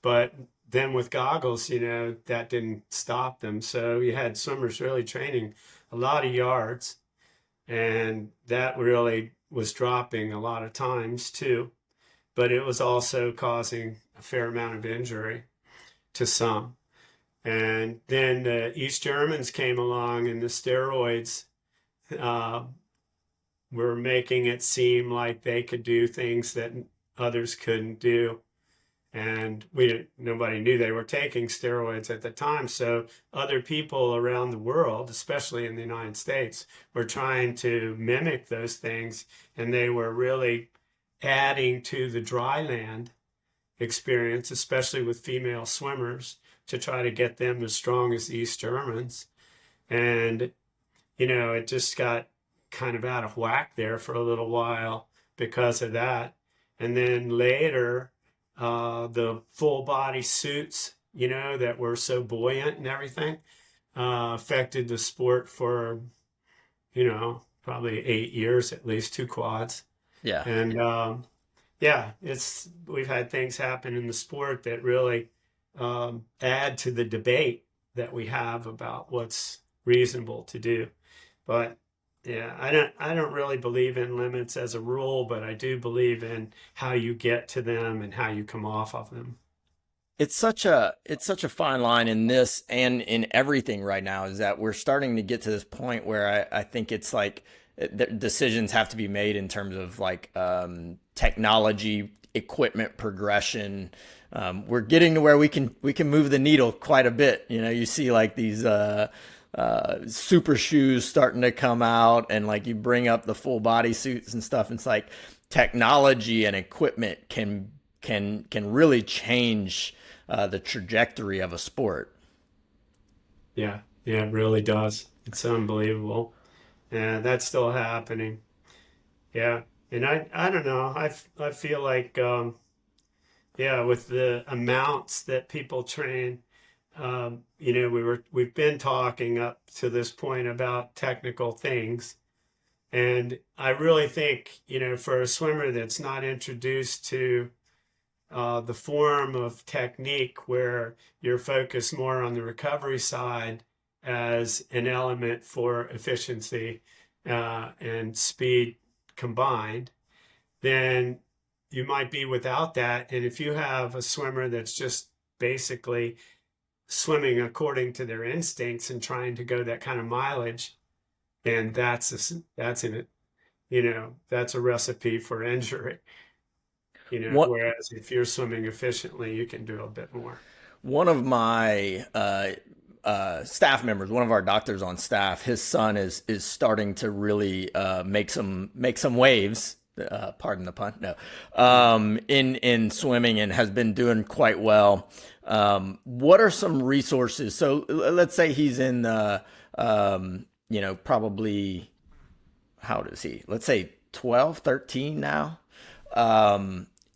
S2: But then with goggles, that didn't stop them. So you had swimmers really training a lot of yards, and that really was dropping a lot of times too. But it was also causing a fair amount of injury to some. And then the East Germans came along, and the steroids were making it seem like they could do things that others couldn't do. And nobody knew they were taking steroids at the time. So other people around the world, especially in the United States, were trying to mimic those things. And they were really adding to the dry land experience, especially with female swimmers, to try to get them as strong as the East Germans. And, it just got kind of out of whack there for a little while because of that. And then later, the full body suits, that were so buoyant and everything, affected the sport for, probably 8 years, at least 2 quads.
S1: Yeah.
S2: And yeah, we've had things happen in the sport that really add to the debate that we have about what's reasonable to do. But yeah, I don't really believe in limits as a rule, but I do believe in how you get to them and how you come off of them.
S1: It's such a fine line in this and in everything right now, is that we're starting to get to this point where I think it's like decisions have to be made in terms of like technology, equipment progression. We're getting to where we can move the needle quite a bit. You see like these super shoes starting to come out, and like you bring up the full body suits and stuff. It's like technology and equipment can really change the trajectory of a sport.
S2: Yeah, yeah, it really does. It's unbelievable. And that's still happening. Yeah. And I don't know. I feel like, yeah, with the amounts that people train, we've been talking up to this point about technical things. And I really think, for a swimmer that's not introduced to the form of technique where you're focused more on the recovery side as an element for efficiency and speed combined, then you might be without that. And if you have a swimmer that's just basically swimming according to their instincts and trying to go that kind of mileage, then that's a recipe for injury.
S1: What
S2: Whereas if you're swimming efficiently, you can do a bit more.
S1: One of my staff members, one of our doctors on staff, his son is starting to really make some waves. Pardon the pun. No, in swimming, and has been doing quite well. What are some resources? So let's say he's in the, probably, how old is he? Let's say 12, 13 now.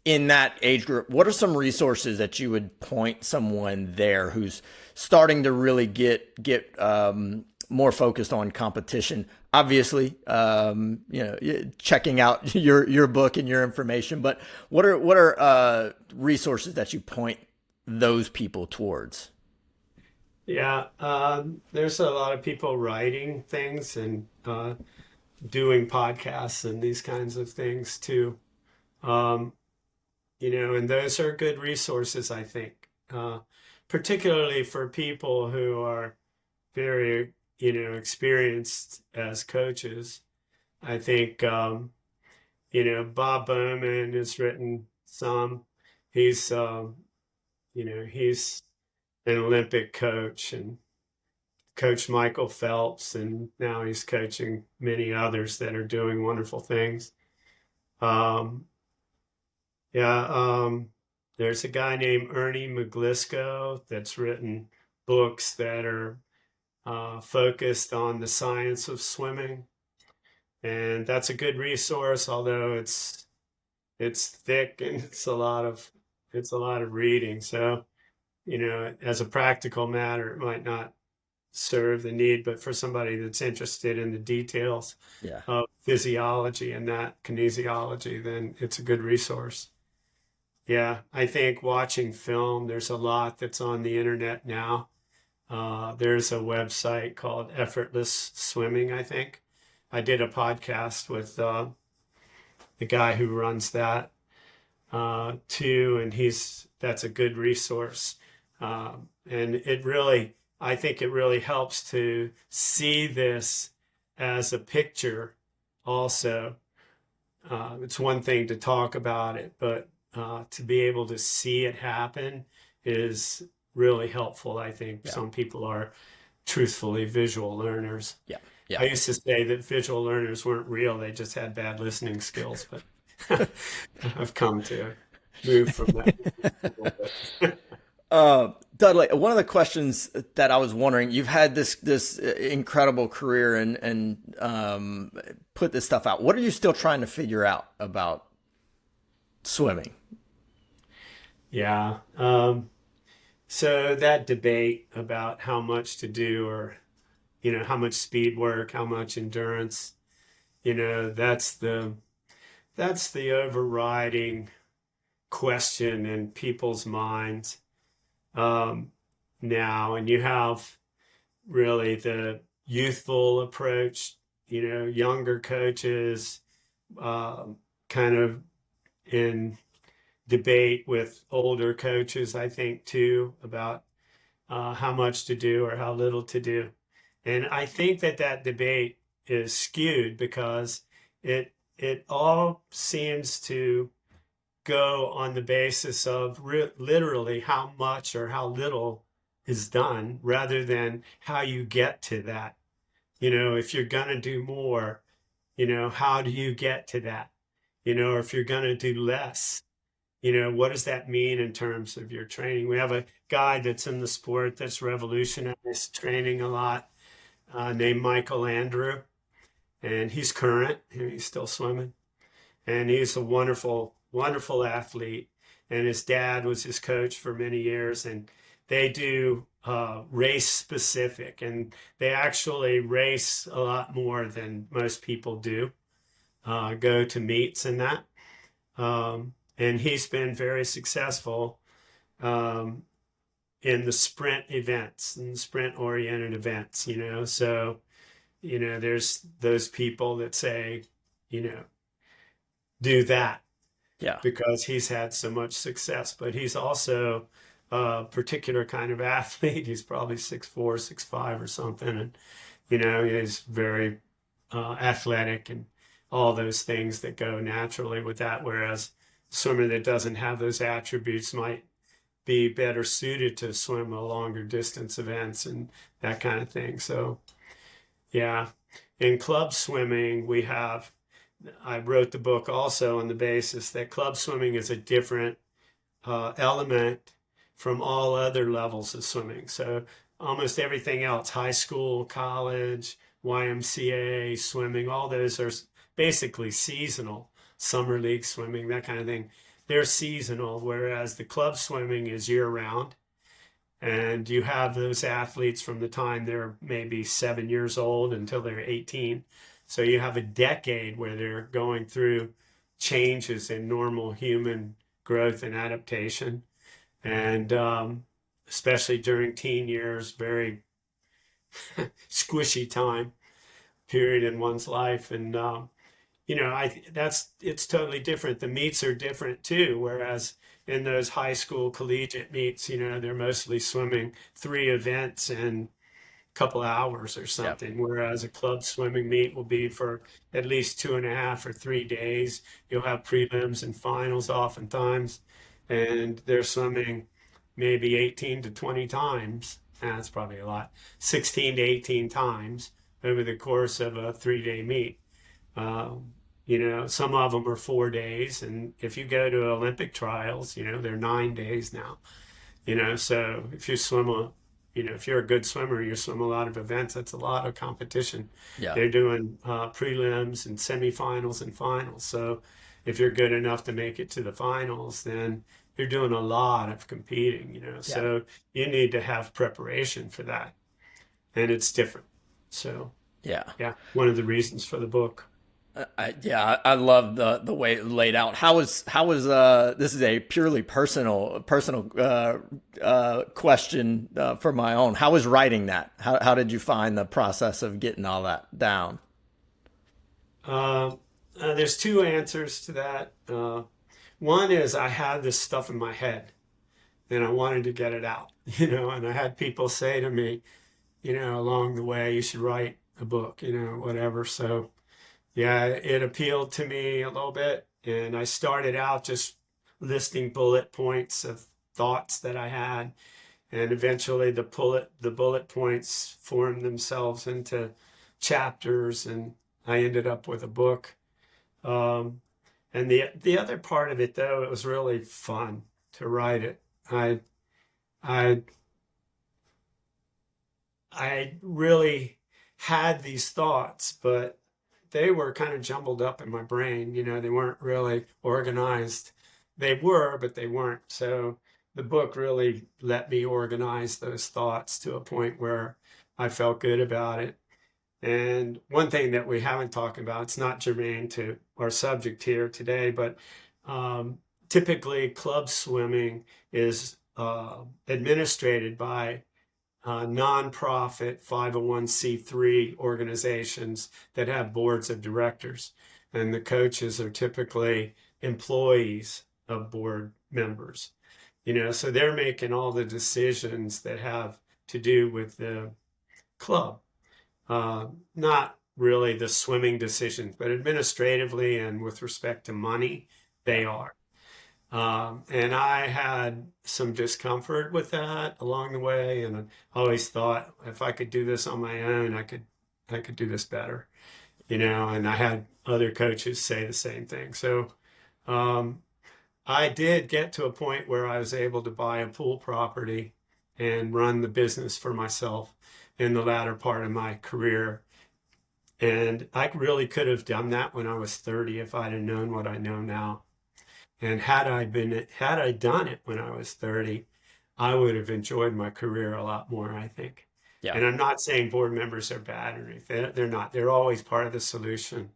S1: In that age group, what are some resources that you would point someone there who's starting to really get more focused on competition? Obviously, checking out your book and your information, but what are resources that you point those people towards?
S2: Yeah, there's a lot of people writing things and doing podcasts and these kinds of things too. Um, and those are good resources, I think. particularly for people who are very, experienced as coaches. I think, Bob Bowman has written some. He's, he's an Olympic coach and coached Michael Phelps, and now he's coaching many others that are doing wonderful things. Um, yeah, there's a guy named Ernie McGlisco that's written books that are focused on the science of swimming, and that's a good resource. Although it's thick and it's a lot of reading. So as a practical matter, it might not serve the need, but for somebody that's interested in the details
S1: Yeah.
S2: of physiology and that kinesiology, then it's a good resource. Yeah, I think watching film, there's a lot that's on the internet now. There's a website called Effortless Swimming, I think. I did a podcast with the guy who runs that too, and that's a good resource. And I think it really helps to see this as a picture also. It's one thing to talk about it, but to be able to see it happen is really helpful. I think
S1: Yeah.
S2: some people are truthfully visual learners.
S1: Yeah.
S2: I
S1: Yeah.
S2: used to say that visual learners weren't real, they just had bad listening skills, but I've come to move from that a little bit.
S1: Dudley, one of the questions that I was wondering, you've had this incredible career and put this stuff out. What are you still trying to figure out about swimming?
S2: Yeah. So that debate about how much to do, or how much speed work, how much endurance, that's the overriding question in people's minds now. And you have really the youthful approach, younger coaches kind of in debate with older coaches, I think, too, about how much to do or how little to do. And I think that debate is skewed because it all seems to go on the basis of literally how much or how little is done rather than how you get to that. If you're going to do more, how do you get to that? Or if you're going to do less, what does that mean in terms of your training? We have a guy that's in the sport that's revolutionized training a lot, named Michael Andrew, and he's current, he's still swimming, and he's a wonderful, wonderful athlete. And his dad was his coach for many years, and they do race specific, and they actually race a lot more than most people do, go to meets and that. And he's been very successful um, in the sprint events and sprint oriented events, So, there's those people that say, do that
S1: Yeah.
S2: because he's had so much success, but he's also a particular kind of athlete. He's probably 6'4", 6'5", or something. And, he's very athletic and all those things that go naturally with that. Whereas a swimmer that doesn't have those attributes might be better suited to swim a longer distance events and that kind of thing. So, yeah. In club swimming, I wrote the book also on the basis that club swimming is a different element from all other levels of swimming. So almost everything else, high school, college, YMCA, swimming, all those are basically seasonal. Summer league swimming, that kind of thing. They're seasonal, whereas the club swimming is year round. And you have those athletes from the time they're maybe 7 years old until they're 18. So you have a decade where they're going through changes in normal human growth and adaptation. And especially during teen years, very squishy time period in one's life. And, it's totally different. The meets are different too. Whereas in those high school collegiate meets, they're mostly swimming 3 events in a couple hours or
S1: Yeah.
S2: something. Whereas a club swimming meet will be for at least 2.5 or 3 days. You'll have prelims and finals oftentimes, and they're swimming maybe 18 to 20 times. That's probably a lot. 16 to 18 times over the course of a 3-day meet. Um, some of them are 4 days, and if you go to Olympic trials, they're 9 days now. So if you're a good swimmer, you swim a lot of events. That's a lot of competition.
S1: Yeah.
S2: They're doing prelims and semifinals and finals. So if you're good enough to make it to the finals, then you're doing a lot of competing.
S1: Yeah.
S2: So you need to have preparation for that, and it's different. So
S1: Yeah.
S2: yeah, one of the reasons for the book.
S1: I love the way it laid out. How was this is a purely personal question for my own. How was writing that? How did you find the process of getting all that down?
S2: Uh, there's two answers to that. One is I had this stuff in my head and I wanted to get it out, and I had people say to me, along the way, you should write a book, whatever. So yeah, it appealed to me a little bit. And I started out just listing bullet points of thoughts that I had. And eventually the bullet points formed themselves into chapters, and I ended up with a book. Um, and the other part of it, though, it was really fun to write it. I I I really had these thoughts, but they were kind of jumbled up in my brain. They weren't really organized. They were, but they weren't. So the book really let me organize those thoughts to a point where I felt good about it. And one thing that we haven't talked about, it's not germane to our subject here today, but um, typically club swimming is administrated by nonprofit 501c3 organizations that have boards of directors. And the coaches are typically employees of board members. So they're making all the decisions that have to do with the club. Not really the swimming decisions, but administratively and with respect to money,
S1: Yeah.
S2: they are. And I had some discomfort with that along the way, and I always thought if I could do this on my own, I could do this better, and I had other coaches say the same thing. So um, I did get to a point where I was able to buy a pool property and run the business for myself in the latter part of my career. And I really could have done that when I was 30 if I'd have known what I know now. And had I done it when I was 30, I would have enjoyed my career a lot more, I think.
S1: Yeah.
S2: And I'm not saying board members are bad or anything. They're not. They're always part of the solution,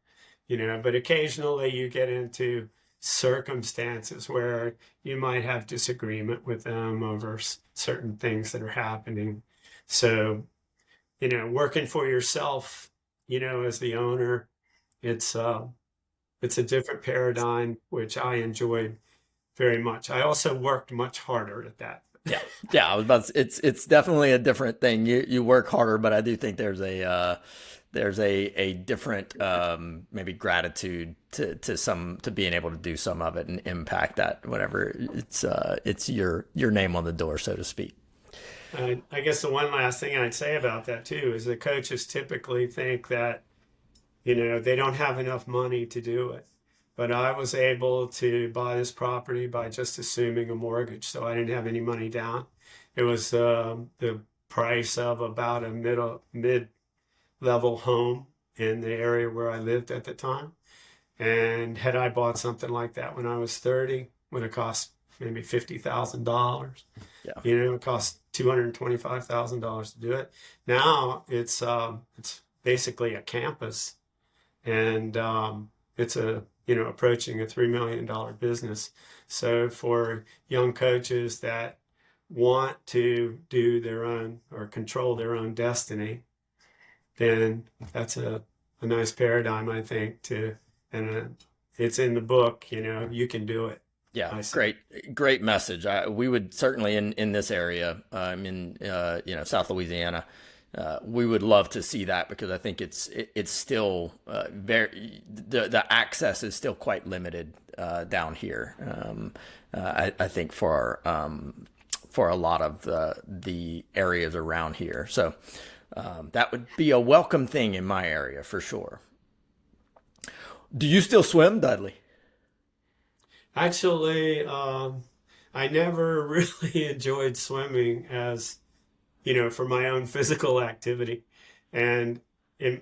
S2: but occasionally you get into circumstances where you might have disagreement with them over certain things that are happening. So, working for yourself, as the owner, it's uh, it's a different paradigm, which I enjoyed very much. I also worked much harder at that.
S1: Yeah, yeah. I was about to, it's definitely a different thing. You work harder, but I do think there's a different maybe gratitude to being able to do some of it and impact that whenever it's your name on the door, so to speak.
S2: I guess the one last thing I'd say about that too is the coaches typically think that, they don't have enough money to do it. But I was able to buy this property by just assuming a mortgage, so I didn't have any money down. It was the price of about a mid-level home in the area where I lived at the time. And had I bought something like that when I was 30, would have cost maybe $50,000.
S1: Yeah,
S2: It cost $225,000 to do it. Now it's basically a campus, and it's approaching a $3 million business. So for young coaches that want to do their own or control their own destiny, then that's a nice paradigm, I think, to and it's in the book. You can do it.
S1: Yeah,
S2: I say.
S1: great message. We would certainly in this area, in South Louisiana, we would love to see that because I think it's still very the access is still quite limited down here. I think for a lot of the areas around here, so that would be a welcome thing in my area for sure. Do you still swim, Dudley?
S2: Actually, I never really enjoyed swimming as, for my own physical activity. And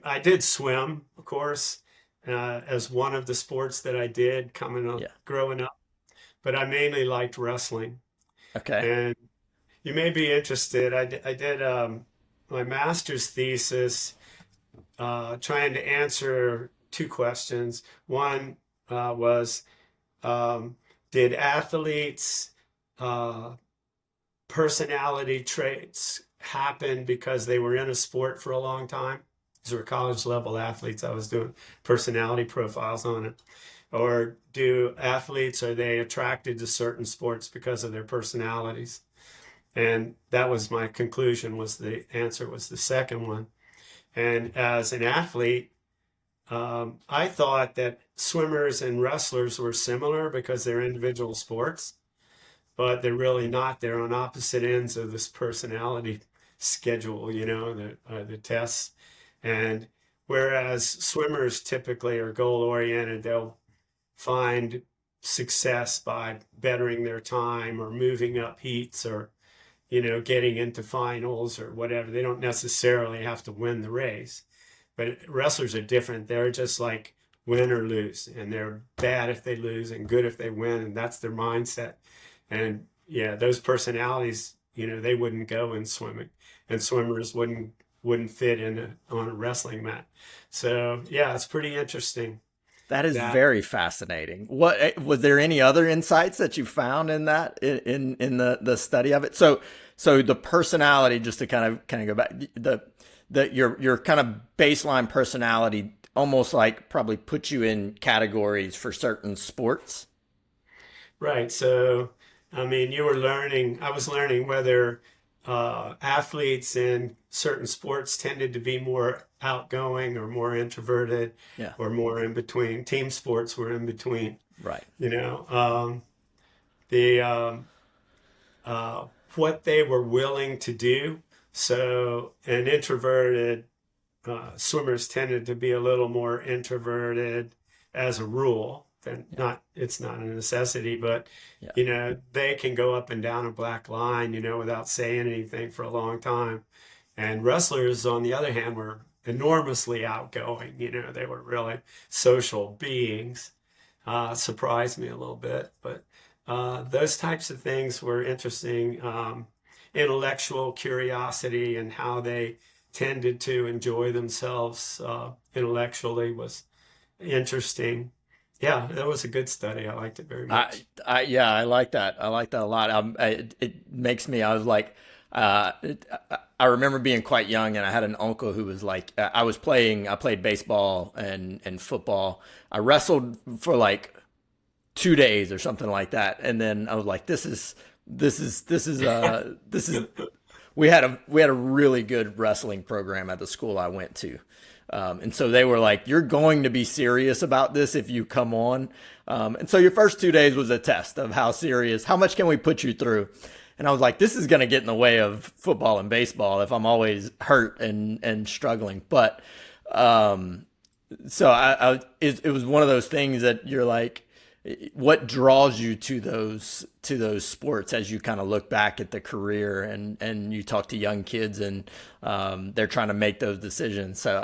S2: I did swim, of course, as one of the sports that I did coming up,
S1: Yeah.
S2: growing up, but I mainly liked wrestling.
S1: Okay.
S2: And you may be interested. I did my master's thesis trying to answer two questions. One was, um, did athletes' uh, personality traits happen because they were in a sport for a long time? These were college level athletes. I was doing personality profiles on it. Or do athletes, are they attracted to certain sports because of their personalities? And that was my conclusion, was the answer was the second one. And as an athlete, I thought that swimmers and wrestlers were similar because they're individual sports, but they're really not. They're on opposite ends of this personality schedule, the tests. And whereas swimmers typically are goal oriented, they'll find success by bettering their time or moving up heats or, getting into finals or whatever. They don't necessarily have to win the race. But wrestlers are different. They're just like win or lose, and they're bad if they lose and good if they win, and that's their mindset. And yeah, those personalities, they wouldn't go in swimming, and swimmers wouldn't fit on a wrestling mat. So yeah, it's pretty interesting
S1: That is
S2: that.
S1: very fascinating. What was there any other insights that you found in that in the study of it? So the personality, just to kind of go back, your kind of baseline personality almost like probably puts you in categories for certain sports.
S2: Right. So, I mean, I was learning whether athletes in certain sports tended to be more outgoing or more introverted
S1: Yeah.
S2: or more in between. Team sports were in between,
S1: Right.
S2: you know, the what they were willing to do. So, an introverted swimmers tended to be a little more introverted as a rule. Then
S1: Yeah.
S2: not it's not a necessity, but
S1: Yeah.
S2: they can go up and down a black line, without saying anything for a long time. And wrestlers, on the other hand, were enormously outgoing. They were really social beings. Surprised me a little bit, but those types of things were interesting. Intellectual curiosity and how they tended to enjoy themselves intellectually was interesting. Yeah, that was a good study. I liked it very much.
S1: Yeah, I like that. I like that a lot. It makes me. I was like, I remember being quite young, and I had an uncle who was like, I played baseball and football. I wrestled for like 2 days or something like that, and then I was like, this is we had a really good wrestling program at the school I went to. And so they were like, you're going to be serious about this if you come on. And so your first 2 days was a test of how serious, how much can we put you through? And I was like, this is going to get in the way of football and baseball if I'm always hurt and struggling. But so it was one of those things that you're like, what draws you to those sports as you kind of look back at the career and you talk to young kids and they're trying to make those decisions. So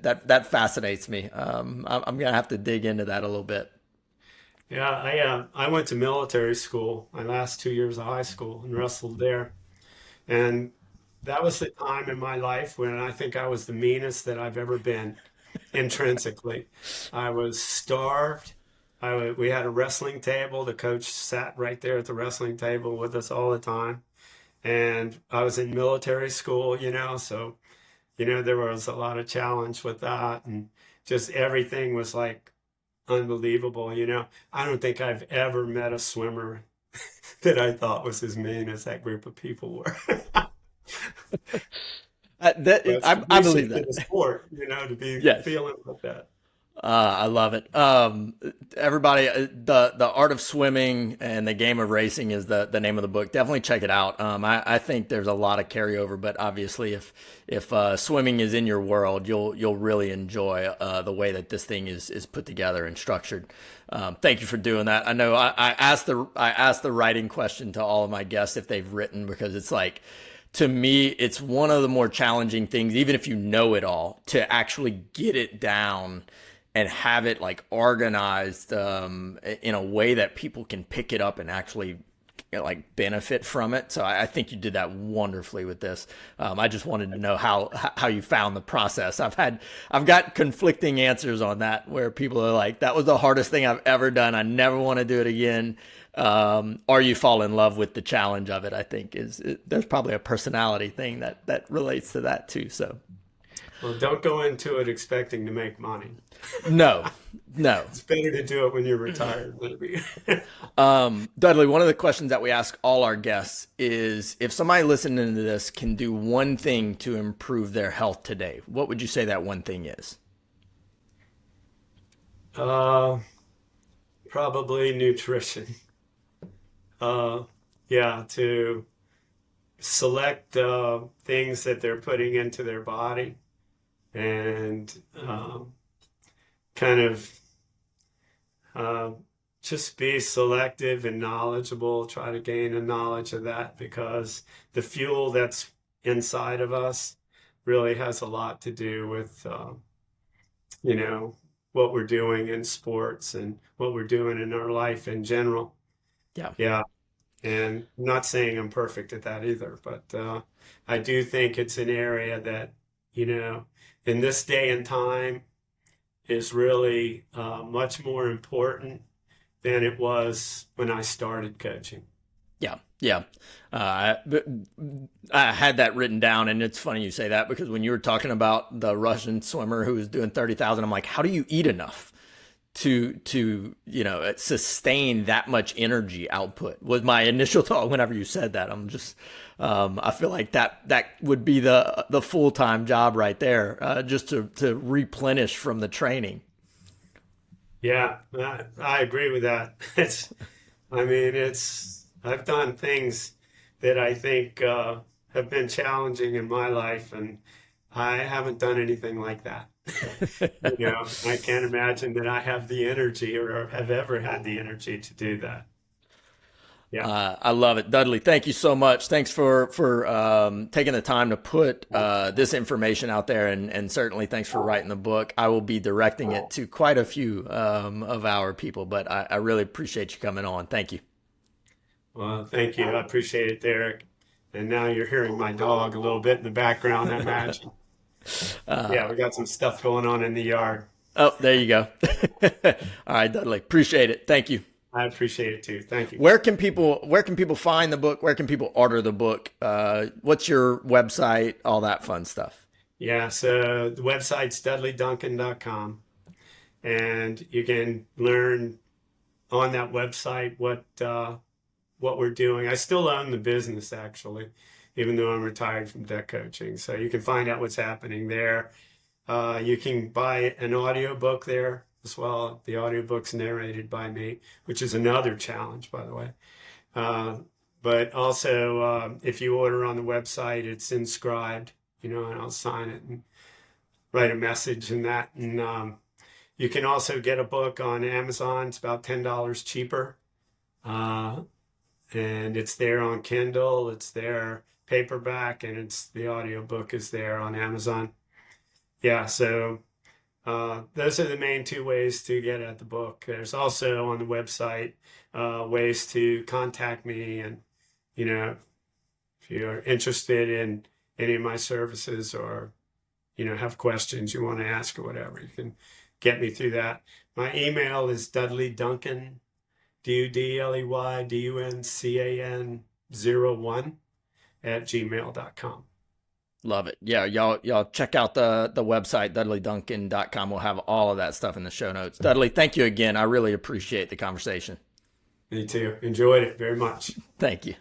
S1: that fascinates me. I'm gonna have to dig into that a little bit.
S2: Yeah, I went to military school my last 2 years of high school and wrestled there, and that was the time in my life when I think I was the meanest that I've ever been intrinsically. I was starved. We had a wrestling table. The coach sat right there at the wrestling table with us all the time. And I was in military school, so, there was a lot of challenge with that. And just everything was like unbelievable. I don't think I've ever met a swimmer that I thought was as mean as that group of people were. That's
S1: I
S2: conducive
S1: believe
S2: to
S1: that.
S2: the sport, to be
S1: Yes.
S2: feeling like that.
S1: I love it. Everybody, the art of swimming and the game of racing is the name of the book. Definitely check it out. I think there's a lot of carryover, but obviously, if swimming is in your world, you'll really enjoy the way that this thing is put together and structured. Thank you for doing that. I know I asked the writing question to all of my guests if they've written, because it's like, to me, it's one of the more challenging things, even if you know it all, to actually get it down and have it like organized in a way that people can pick it up and actually like benefit from it. So I think you did that wonderfully with this. I just wanted to know how you found the process. I've got conflicting answers on that, where people are like, that was the hardest thing I've ever done, I never want to do it again. Or you fall in love with the challenge of it. I think there's probably a personality thing that relates to that too. So
S2: Well, don't go into it expecting to make money.
S1: no, no.
S2: It's better to do it when you're retired, maybe.
S1: Dudley, one of the questions that we ask all our guests is, if somebody listening to this can do one thing to improve their health today, what would you say that one thing is?
S2: Uh, Probably nutrition. Uh, yeah, to select things that they're putting into their body, and kind of uh, just be selective and knowledgeable. Try to gain a knowledge of that, because the fuel that's inside of us really has a lot to do with, you know, what we're doing in sports and what we're doing in our life in general.
S1: Yeah.
S2: Yeah. And I'm not saying I'm perfect at that either, but I do think it's an area that, in this day and time is really much more important than it was when I started coaching.
S1: Yeah, yeah. I had that written down, and it's funny you say that, because when you were talking about the Russian swimmer who was doing 30,000, I'm like, how do you eat enough to sustain that much energy output? Was my initial thought whenever you said that. I'm just I feel like that would be the full-time job right there, just to replenish from the training.
S2: Yeah, I agree with that. I've done things that I think have been challenging in my life, and I haven't done anything like that. I can't imagine that I have the energy or have ever had the energy to do that. Yeah.
S1: I love it, Dudley. Thank you so much. Thanks for taking the time to put this information out there, and certainly thanks for writing the book. I will be directing it to quite a few of our people, but I really appreciate you coming on. Thank you.
S2: Well, thank you. I appreciate it, Derek. And now you're hearing my dog a little bit in the background, I imagine. Yeah, we got some stuff going on in the yard.
S1: Oh, there you go. All right, Dudley. Appreciate it. Thank you.
S2: I appreciate it too. Thank you.
S1: Where can people find the book? Where can people order the book? What's your website? All that fun stuff.
S2: Yeah, so the website's dudleyduncan.com, and you can learn on that website what we're doing. I still own the business, actually, even though I'm retired from deck coaching. So you can find out what's happening there. You can buy an audiobook there as well. The audiobook's narrated by me, which is another challenge, by the way. But also, if you order on the website, it's inscribed, and I'll sign it and write a message and that. And you can also get a book on Amazon. It's about $10 cheaper. And it's there on Kindle, it's there paperback, and the audiobook is there on Amazon. Yeah, so those are the main two ways to get at the book. There's also on the website ways to contact me, and if you're interested in any of my services, or have questions you want to ask or whatever, you can get me through that. My email is Dudley Duncan, DUDLEYDUNCAN 01 @gmail.com.
S1: Love it. Yeah, y'all check out the website, dudleyduncan.com. We'll have all of that stuff in the show notes. Dudley, thank you again. I really appreciate the conversation.
S2: Me too. Enjoyed it very much.
S1: Thank you.